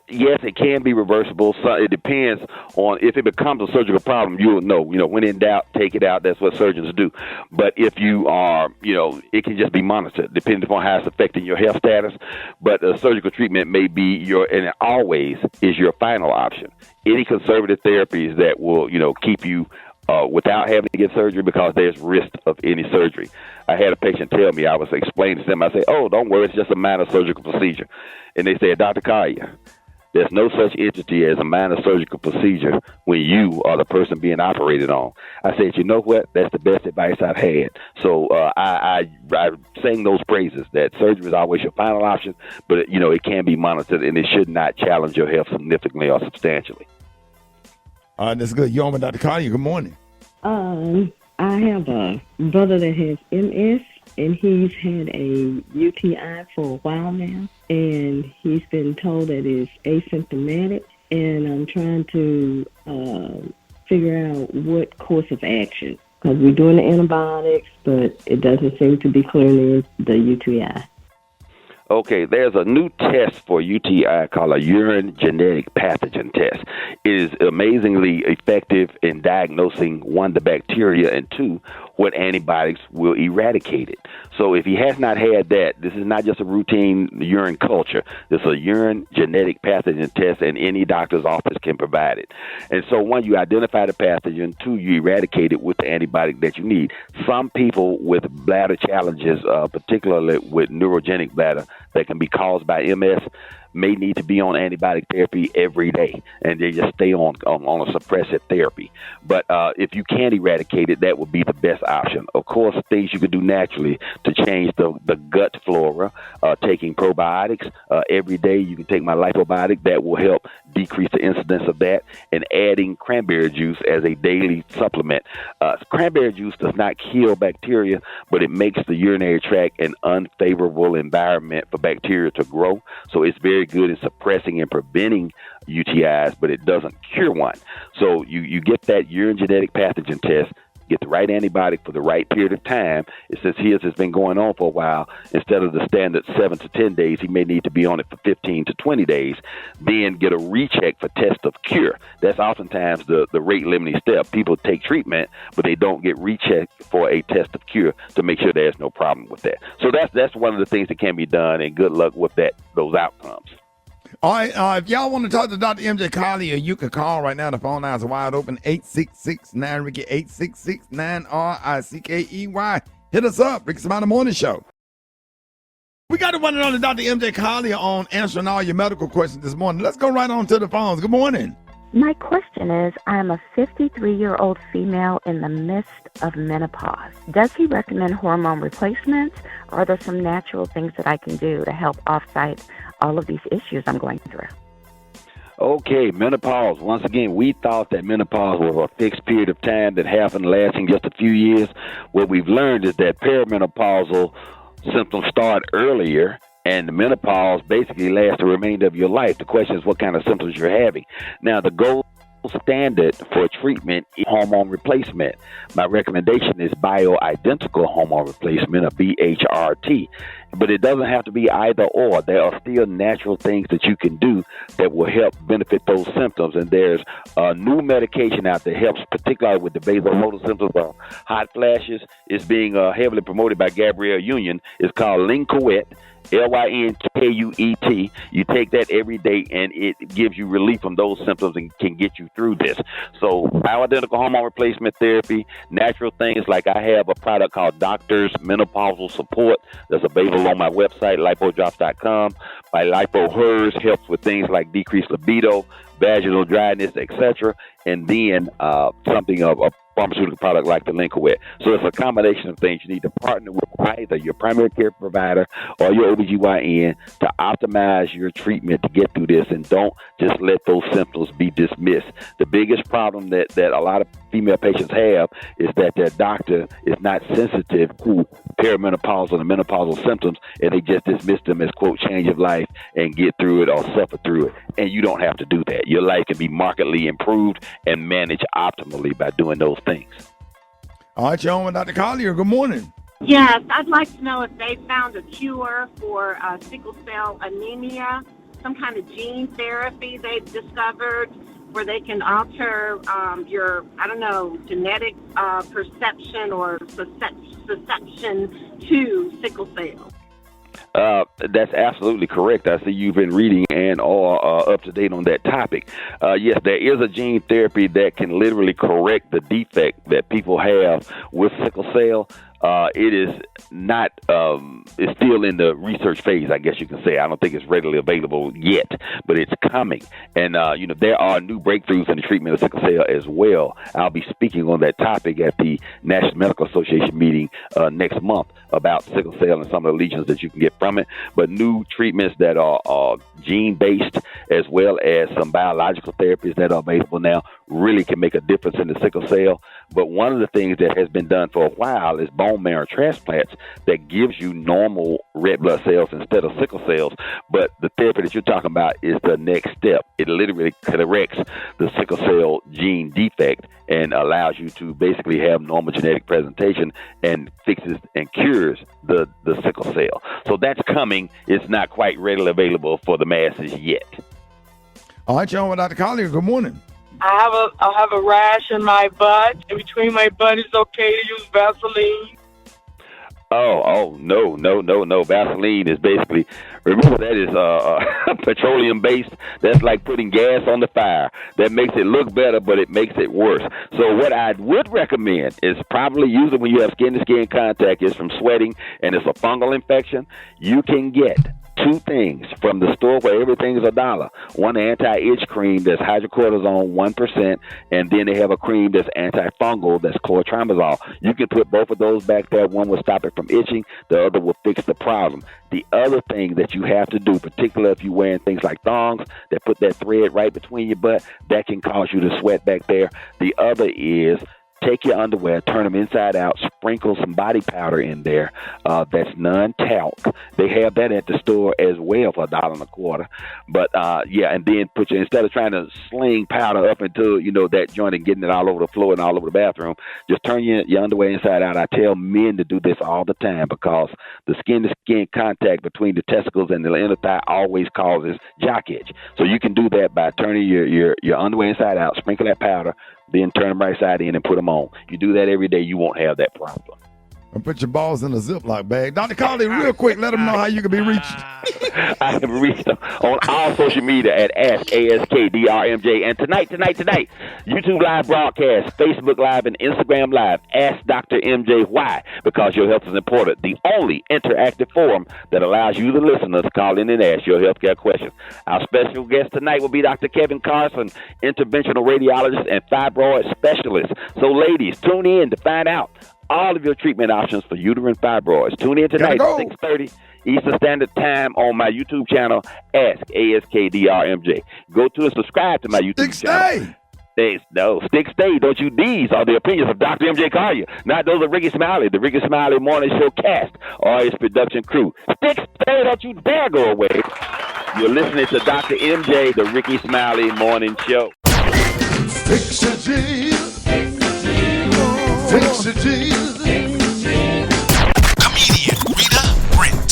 Yes, it can be reversible. So it depends on if it becomes a surgical problem. You'll know. When in doubt, take it out. That's what surgeons do. But if you are, it can just be monitored, depending upon how it's affecting your health status. But a surgical treatment may be and it always is your final option. Any conservative therapies that will, keep you without having to get surgery because there's risk of any surgery. I had a patient tell me, I was explaining to them, I said, oh, don't worry, it's just a minor surgical procedure. And they said, Dr. Collier, there's no such entity as a minor surgical procedure when you are the person being operated on. I said, you know what? That's the best advice I've had. So I sang those praises that surgery is always your final option, but, it can be monitored and it should not challenge your health significantly or substantially. All right, that's good. You're on with Dr. Collier. Good morning. I have a brother that has MS, and he's had a UTI for a while now, and he's been told that it's asymptomatic, and I'm trying to figure out what course of action, because we're doing the antibiotics, but it doesn't seem to be clearing the UTI. Okay, there's a new test for UTI called a urine genetic pathogen test. It is amazingly effective in diagnosing, one, the bacteria, and two, what antibiotics will eradicate it. So if he has not had that, this is not just a routine urine culture. This is a urine genetic pathogen test, and any doctor's office can provide it. And so, one, you identify the pathogen. Two, you eradicate it with the antibiotic that you need. Some people with bladder challenges, particularly with neurogenic bladder, that can be caused by MS, may need to be on antibiotic therapy every day, and they just stay on a suppressive therapy. But if you can eradicate it, that would be the best option. Of course, things you can do naturally to change the gut flora, taking probiotics every day. You can take my lipobiotic. That will help decrease the incidence of that, and adding cranberry juice as a daily supplement. Cranberry juice does not kill bacteria, but it makes the urinary tract an unfavorable environment for bacteria to grow. So it's very good in suppressing and preventing UTIs, but it doesn't cure one. So you get that urine genetic pathogen test, get the right antibiotic for the right period of time. It says his has been going on for a while. Instead of the standard 7 to 10 days, he may need to be on it for 15 to 20 days. Then get a recheck for test of cure. That's oftentimes the rate limiting step. People take treatment, but they don't get rechecked for a test of cure to make sure there's no problem with that. So that's one of the things that can be done, and good luck with those outcomes. All right, if y'all want to talk to Dr. MJ Collier, you can call right now. The phone lines are wide open, 866-9-RICKY, 866-9-RICKEY. Hit us up, Rickey Smiley Morning Show. We got the one and only Dr. MJ Collier on answering all your medical questions this morning. Let's go right on to the phones. Good morning. My question is, I'm a 53-year-old female in the midst of menopause. Does he recommend hormone replacements, or are there some natural things that I can do to help offset all of these issues I'm going through? Okay, menopause. Once again, we thought that menopause was a fixed period of time that happened lasting just a few years. What we've learned is that perimenopausal symptoms start earlier, and the menopause basically lasts the remainder of your life. The question is what kind of symptoms you're having. Now, the gold standard for treatment is hormone replacement. My recommendation is bioidentical hormone replacement, or BHRT. But it doesn't have to be either or. There are still natural things that you can do that will help benefit those symptoms. And there's a new medication out there that helps, particularly with the vasomotor symptoms of hot flashes. It's being heavily promoted by Gabrielle Union. It's called Lynkuet. Lynkuet. You take that every day, and it gives you relief from those symptoms and can get you through this. So bioidentical hormone replacement therapy, natural things like I have a product called Doctor's Menopausal Support that's available on my website, lipodrops.com. My LipoHers helps with things like decreased libido, vaginal dryness, etc. And then something of a pharmaceutical product like the Lynkuet. So it's a combination of things. You need to partner with either your primary care provider or your OBGYN to optimize your treatment to get through this, and don't just let those symptoms be dismissed. The biggest problem that a lot of female patients have is that their doctor is not sensitive to perimenopausal and menopausal symptoms, and they just dismiss them as, quote, change of life and get through it or suffer through it. And you don't have to do that. Your life can be markedly improved and managed optimally by doing those things. All right, you're on with Dr. Collier. Good morning. Yes, I'd like to know if they found a cure for sickle cell anemia, some kind of gene therapy they've discovered where they can alter your, genetic perception or perception to sickle cell. That's absolutely correct. I see you've been reading and are up to date on that topic. Yes, there is a gene therapy that can literally correct the defect that people have with sickle cell. It is not, it's still in the research phase, I guess you can say. I don't think it's readily available yet, but it's coming. And, there are new breakthroughs in the treatment of sickle cell as well. I'll be speaking on that topic at the National Medical Association meeting next month about sickle cell and some of the lesions that you can get from it. But new treatments that are gene-based, as well as some biological therapies that are available now, really can make a difference in the sickle cell. But one of the things that has been done for a while is bone marrow transplants that gives you normal red blood cells instead of sickle cells. But the therapy that you're talking about is the next step. It literally corrects the sickle cell gene defect and allows you to basically have normal genetic presentation and fixes and cures the sickle cell. So that's coming. It's not quite readily available for the masses yet. All right, you're on with Dr. Collier. Good morning. I have a rash in my butt. In between my butt, is okay to use Vaseline? Oh, no. Vaseline is basically, remember, that is petroleum based. That's like putting gas on the fire. That makes it look better, but it makes it worse. So what I would recommend is probably use it when you have skin-to-skin contact. It's from sweating and it's a fungal infection. You can get two things from the store where everything is $1. One anti-itch cream that's hydrocortisone 1%, and then they have a cream that's antifungal that's chlorotrimazole. You can put both of those back there. One will stop it from itching. The other will fix the problem. The other thing that you have to do, particularly if you're wearing things like thongs that put that thread right between your butt, that can cause you to sweat back there. The other is take your underwear, turn them inside out, sprinkle some body powder in there. That's non-talc. They have that at the store as well for $1.25. But and then instead of trying to sling powder up into that joint and getting it all over the floor and all over the bathroom, just turn your underwear inside out. I tell men to do this all the time because the skin-to-skin contact between the testicles and the inner thigh always causes jock itch. So you can do that by turning your underwear inside out, sprinkle that powder, then turn them right side in and put them on. You do that every day, you won't have that problem. And put your balls in a Ziploc bag. Dr. Collier, real quick, let them know how you can be reached. I can be reached on all social media at AskDrMJ. And tonight, YouTube Live broadcast, Facebook Live, and Instagram Live. Ask Dr. MJ why. Because your health is important. The only interactive forum that allows you, the listeners, to call in and ask your healthcare questions. Our special guest tonight will be Dr. Kevin Carson, interventional radiologist and fibroid specialist. So, ladies, tune in to find out all of your treatment options for uterine fibroids. Tune in tonight at 6:30 Eastern Standard Time on my YouTube channel, Ask AskDrMJ. Go to and subscribe to my YouTube channel. Stick stay, don't you? These are the opinions of Dr. MJ Collier, not those of Rickey Smiley, the Rickey Smiley Morning Show cast, or his production crew. Stick stay, don't you dare go away. You're listening to Dr. MJ, the Rickey Smiley Morning Show. Fix it, Jesus. Fix it, Jesus. Comedian Rita, Brent.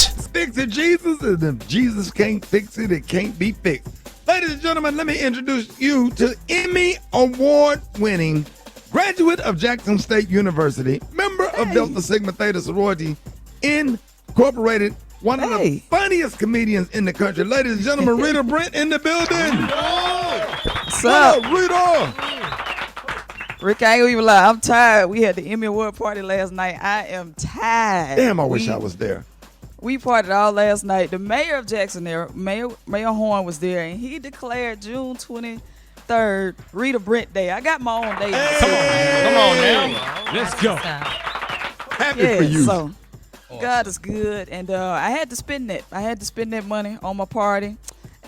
it, Jesus. And if Jesus can't fix it, it can't be fixed. Ladies and gentlemen, let me introduce you to Emmy Award-winning graduate of Jackson State University, member of Delta Sigma Theta Sorority Incorporated, one of the funniest comedians in the country. Ladies and gentlemen, Rita Brent in the building. What's up? Rita? Rick, I ain't gonna even lie. I'm tired. We had the Emmy Award party last night. I am tired. Damn, I wish I was there. We partied all last night. The mayor of Jackson there, Mayor Horn was there, and he declared June 23rd Rita Brent Day. I got my own day. Come on now. Let's go. Happy for you. So God is good. And I had to spend that. I had to spend that money on my party.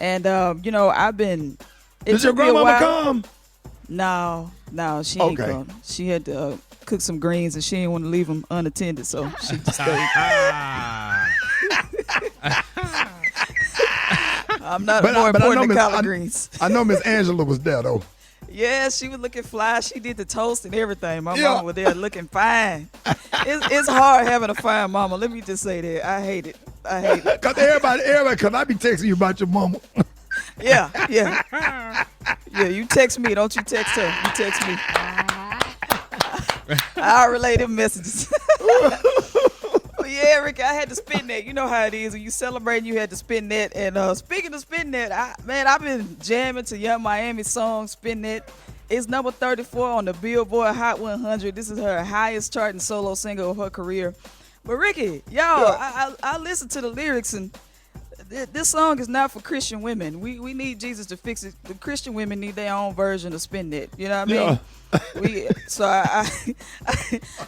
And, I've been... Did your grandmama come? No, she ain't come. She had to cook some greens, and she didn't want to leave them unattended, so she just stayed. I'm not more important than collard greens. I know Miss Angela was there, though. Yeah, she was looking fly. She did the toast and everything. My mama was there looking fine. It's hard having a fine mama. Let me just say that. I hate it. Because everybody, because I be texting you about your mama. Yeah. You text me, don't you text her. You text me. I'll relay them messages. But yeah, Rick, I had to spend that. You know how it is. When you celebrating, you had to spend that. And speaking of spend that, I've been jamming to Young Miami's song, Spend That. It's number 34 on the Billboard Hot 100. This is her highest charting solo single of her career. But Ricky, I listened to the lyrics, and this song is not for Christian women. We need Jesus to fix it. The Christian women need their own version of Spend That. You know what I mean? So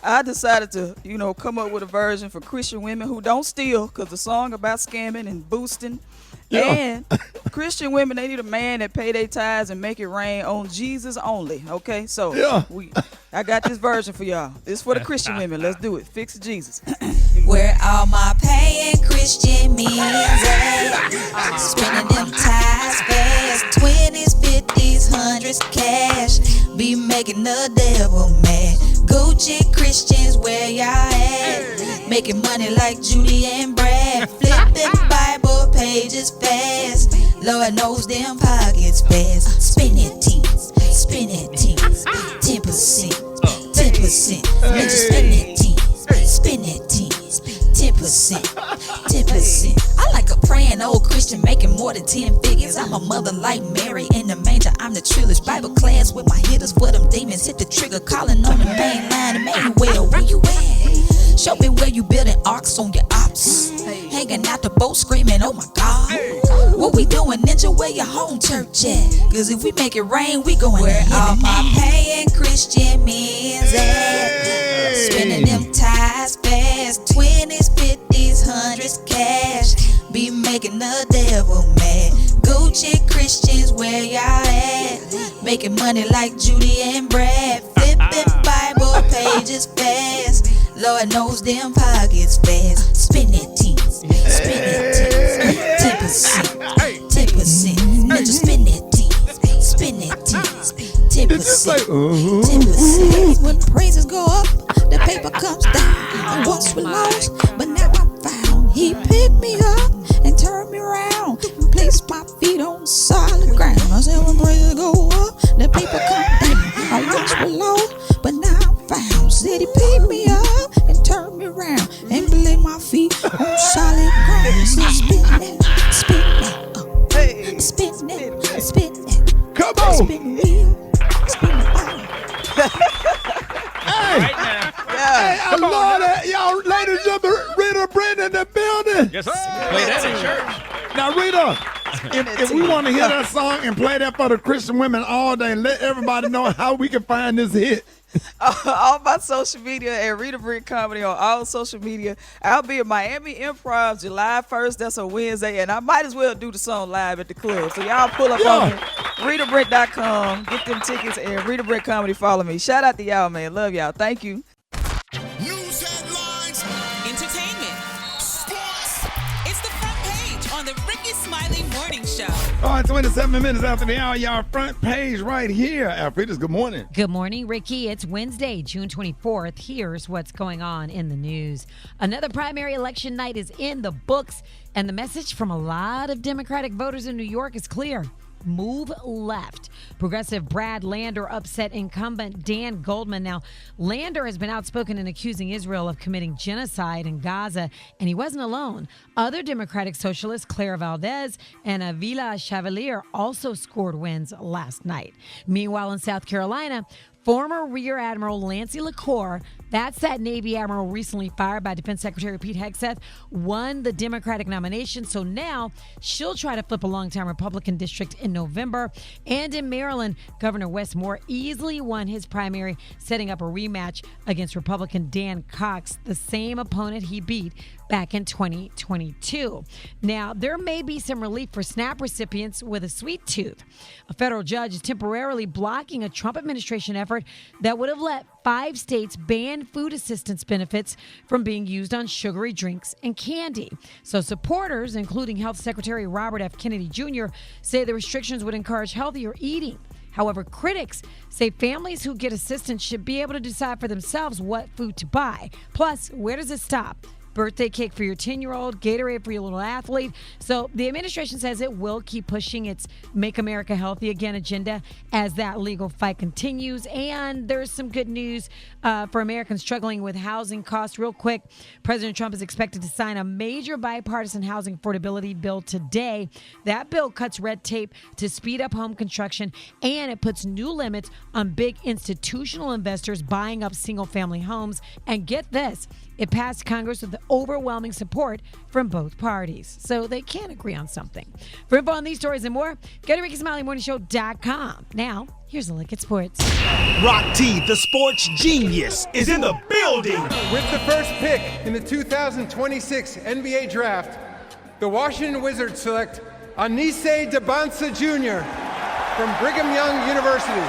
I decided to, come up with a version for Christian women who don't steal, because the song about scamming and boosting. And Christian women, they need a man that pay their tithes and make it rain on Jesus only. Okay, so I got this version for y'all. It's for the Christian women. Let's do it. Fix Jesus. Where all my paying Christian men at? Spending them tithes fast, 20s, 50s, 100s cash. Be making the devil mad. Gucci Christians, where y'all at? Making money like Judy and Brad. Flipping Bible pages fast. Lord knows them pockets fast. Spin it, teens. 10%. 10%. Let you spin it, teens. Spin it, teens. 10%. I like a praying old Christian making more than 10 figures. I'm a mother like Mary in the manger. I'm the trillest Bible class with my hitters for them demons. Hit the trigger, calling on the main line. Emmanuel, where you at? Show me where you building arcs on your ops. Hanging out the boat screaming, oh my God. What we doing, ninja? Where your home church at? Cause if we make it rain, we going where all my paying Christian men's at? Spending them ties fast, 20s, 50s, 100s cash. Be making the devil mad. Gucci Christians, where y'all at? Making money like Judy and Brad. Flipping Bible pages fast. Lord knows them pockets fast. Spin it, teens. 10%. 10%. Now just spin it, teens. 10%. 10%. When praises go up, the paper comes down. I once was lost, but now I'm found. He picked me up and turned me around. Placed my feet on solid ground. I said when praises go up, the paper comes down. I once was lost, but now I'm found. Said he picked me up and turned me around and placed my feet on solid ground. So spin that. Come on. Spin the wheel. Spin the bottle. Hey, I love that. Y'all, ladies and gentlemen, Rita Brent in the building. Yes, sir. Play that in church. Now, Rita, if we want to hear that song and play that for the Christian women all day, let everybody know how we can find this hit. All my social media at Rita Brent Comedy on all social media. I'll be at Miami Improv July 1st. That's a Wednesday, and I might as well do the song live at the club. So y'all pull up on me, RitaBrent.com, get them tickets, and Rita Brent Comedy, follow me. Shout out to y'all, man. Love y'all. Thank you. News headlines, entertainment, sports. It's the front page on the The Rickey Smiley Morning Show. All right, 27 minutes after the hour, y'all front page right here. Alfreda's, good morning. Good morning, Ricky. It's Wednesday, June 24th. Here's what's going on in the news. Another primary election night is in the books, and the message from a lot of Democratic voters in New York is clear. Move left. Progressive Brad Lander upset incumbent Dan Goldman. Now, Lander has been outspoken in accusing Israel of committing genocide in Gaza, and he wasn't alone. Other Democratic socialists, Claire Valdez and Avila Chevalier, also scored wins last night. Meanwhile, in South Carolina, former Rear Admiral Lancey LaCour, that's that Navy admiral recently fired by Defense Secretary Pete Hegseth, won the Democratic nomination. So now she'll try to flip a longtime Republican district in November. And in Maryland, Governor Wes Moore easily won his primary, setting up a rematch against Republican Dan Cox, the same opponent he beat back in 2022. Now, there may be some relief for SNAP recipients with a sweet tooth. A federal judge is temporarily blocking a Trump administration effort that would have let 5 states ban food assistance benefits from being used on sugary drinks and candy. So supporters, including Health Secretary Robert F. Kennedy Jr., say the restrictions would encourage healthier eating. However, critics say families who get assistance should be able to decide for themselves what food to buy. Plus, where does it stop? Birthday cake for your 10-year-old, Gatorade for your little athlete. So the administration says it will keep pushing its Make America Healthy Again agenda as that legal fight continues. And there's some good news for Americans struggling with housing costs. Real quick, President Trump is expected to sign a major bipartisan housing affordability bill today. That bill cuts red tape to speed up home construction, and it puts new limits on big institutional investors buying up single-family homes. And get this, it passed Congress with overwhelming support from both parties. So they can't agree on something. For info on these stories and more, go to RickySmileyMorningShow.com. Now, here's a look at sports. Rock T, the sports genius, is in the building. With the first pick in the 2026 NBA Draft, the Washington Wizards select Anise Debansa Jr. from Brigham Young University.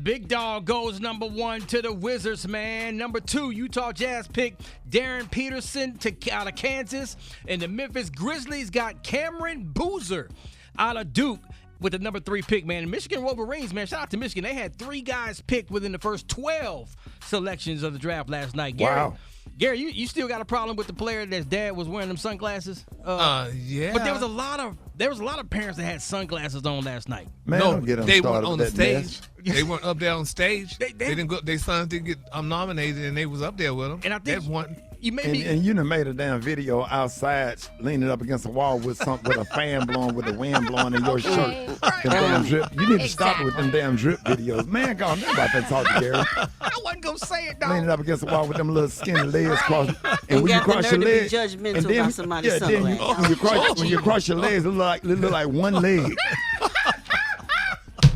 Big Dog goes number 1 to the Wizards, man. Number 2, Utah Jazz pick Darren Peterson out of Kansas. And the Memphis Grizzlies got Cameron Boozer out of Duke with the number 3 pick, man. And Michigan Wolverines, man, shout out to Michigan. They had 3 guys picked within the first 12 selections of the draft last night. Wow. Gary, you still got a problem with the player that's dad was wearing them sunglasses? Yeah. But there was a lot of parents that had sunglasses on last night. Man, no, don't get them they started weren't on with the that stage. mess. They weren't up there on stage. They didn't go. Their sons didn't get nominated, and they was up there with them. And I think you may be. And you done made a damn video outside, leaning up against a wall with a fan blowing, with the wind blowing in your shirt. Them damn drip. You need to stop with them damn drip videos. Man, God, I'm about to talk to Gary. I wasn't gonna say it, though. Leaning up against the wall with them little skinny legs crossed. And when you cross your legs, judgmental about somebody's when you cross your legs, it look like one leg.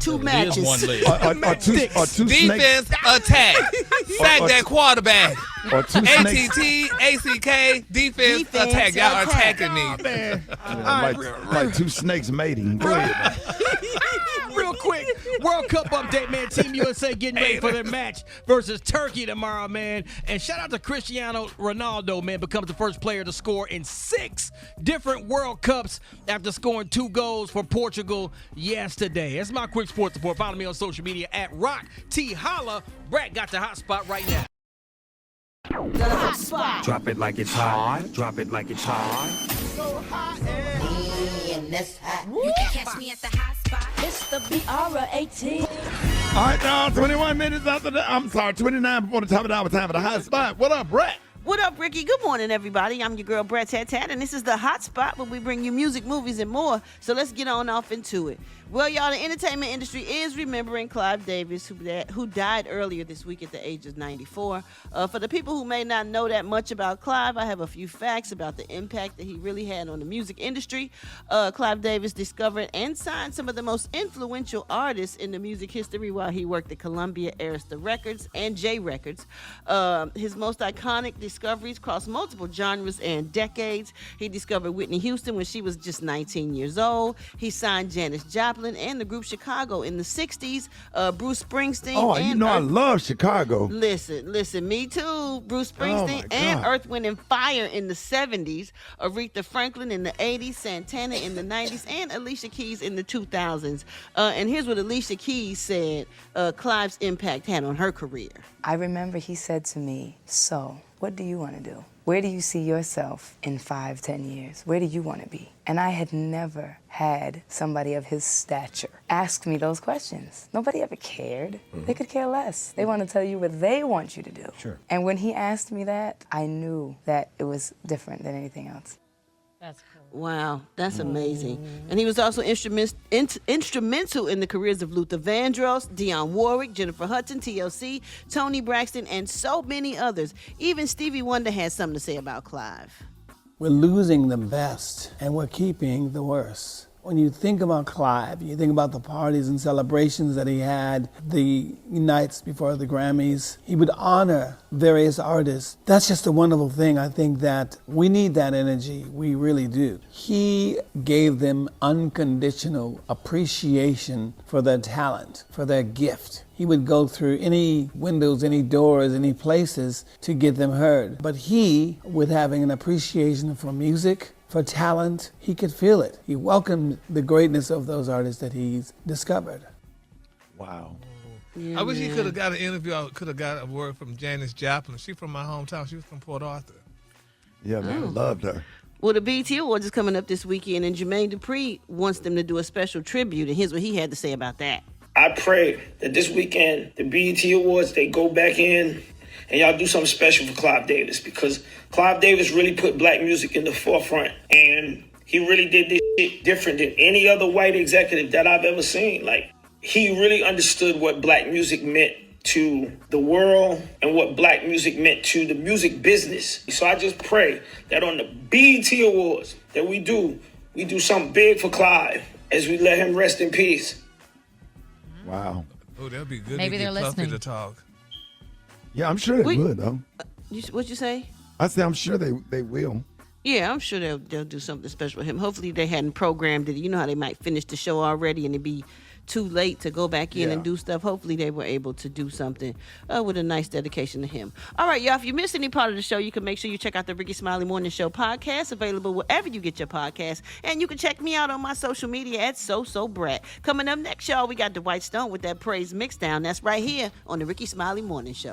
2 matches. Or two defense, snakes. attack. Sack that quarterback. Or 2 snakes. ATT, defense, attack. Y'all are attacking me. Like 2 snakes mating. Go ahead, man. Real quick, World Cup update, man. Team USA getting ready for their match versus Turkey tomorrow, man. And shout out to Cristiano Ronaldo, man. Becomes the first player to score in 6 different World Cups after scoring 2 goals for Portugal yesterday. That's my quick sports report. Follow me on social media at Rock T Holla. Brat got the hot spot right now. The hot spot. Drop it like it's hot. Drop it like it's hot. So hot and that's hot. You can catch me at the hot spot. It's the BR18. All right, y'all, 21 minutes after 29 before the top of the hour, time for the hot spot. What up, Brat? What up, Ricky? Good morning, everybody. I'm your girl, Brat Tat Tat, and this is the hot spot where we bring you music, movies, and more. So let's get on off into it. Well, y'all, the entertainment industry is remembering Clive Davis, who died earlier this week at the age of 94. For the people who may not know that much about Clive, I have a few facts about the impact that he really had on the music industry. Clive Davis discovered and signed some of the most influential artists in the music history while he worked at Columbia, Arista Records, and J Records. His most iconic discoveries cross multiple genres and decades. He discovered Whitney Houston when she was just 19 years old. He signed Janis Joplin and the group Chicago in the 60s. Bruce Springsteen. Oh, and you know I love Chicago. Listen, me too. Bruce Springsteen and Earth, Wind and Fire in the 70s. Aretha Franklin in the 80s. Santana in the 90s. And Alicia Keys in the 2000s. And here's what Alicia Keys said Clive's impact had on her career. I remember he said to me, so what do you want to do? Where do you see yourself in 5-10 years? Where do you want to be? And I had never had somebody of his stature ask me those questions. Nobody ever cared. They could care less. They want to tell you what they want you to do. Sure. And when he asked me that, I knew that it was different than anything else. That's cool. Wow, that's amazing. And he was also instrumental in the careers of Luther Vandross, Dionne Warwick, Jennifer Hudson, TLC, Toni Braxton, and so many others. Even Stevie Wonder had something to say about Clive. We're losing the best, and we're keeping the worst. When you think about Clive, you think about the parties and celebrations that he had, the nights before the Grammys. He would honor various artists. That's just a wonderful thing. I think that we need that energy. We really do. He gave them unconditional appreciation for their talent, for their gift. He would go through any windows, any doors, any places to get them heard. But he, with having an appreciation for music, for talent, he could feel it. He welcomed the greatness of those artists that he's discovered. Wow. Yeah, I wish he man. could have got an interview. I could have got a word from Janis Joplin. She's from my hometown. She was from Port Arthur. Yeah, man, I loved her. Well, the BET Awards is coming up this weekend, and Jermaine Dupri wants them to do a special tribute, and here's what he had to say about that. I pray that this weekend, the BET Awards, they go back in and y'all do something special for Clive Davis, because Clive Davis really put black music in the forefront, and he really did this shit different than any other white executive that I've ever seen. Like, he really understood what black music meant to the world and what black music meant to the music business. So I just pray that on the BET Awards that we do something big for Clive as we let him rest in peace. Wow. Oh, that'd be good. Maybe to they're get Puffy listening. to talk. Yeah, I'm sure they would, though. What'd you say? I say I'm sure they will. Yeah, I'm sure they'll do something special with him. Hopefully they hadn't programmed it. You know how they might finish the show already and it'd be too late to go back in and do stuff. Hopefully they were able to do something with a nice dedication to him. All right, y'all, if you missed any part of the show, you can make sure you check out the Rickey Smiley Morning Show podcast, available wherever you get your podcasts. And you can check me out on my social media at Brat. Coming up next, y'all, we got Dwight Stone with that praise mix down. That's right here on the Rickey Smiley Morning Show.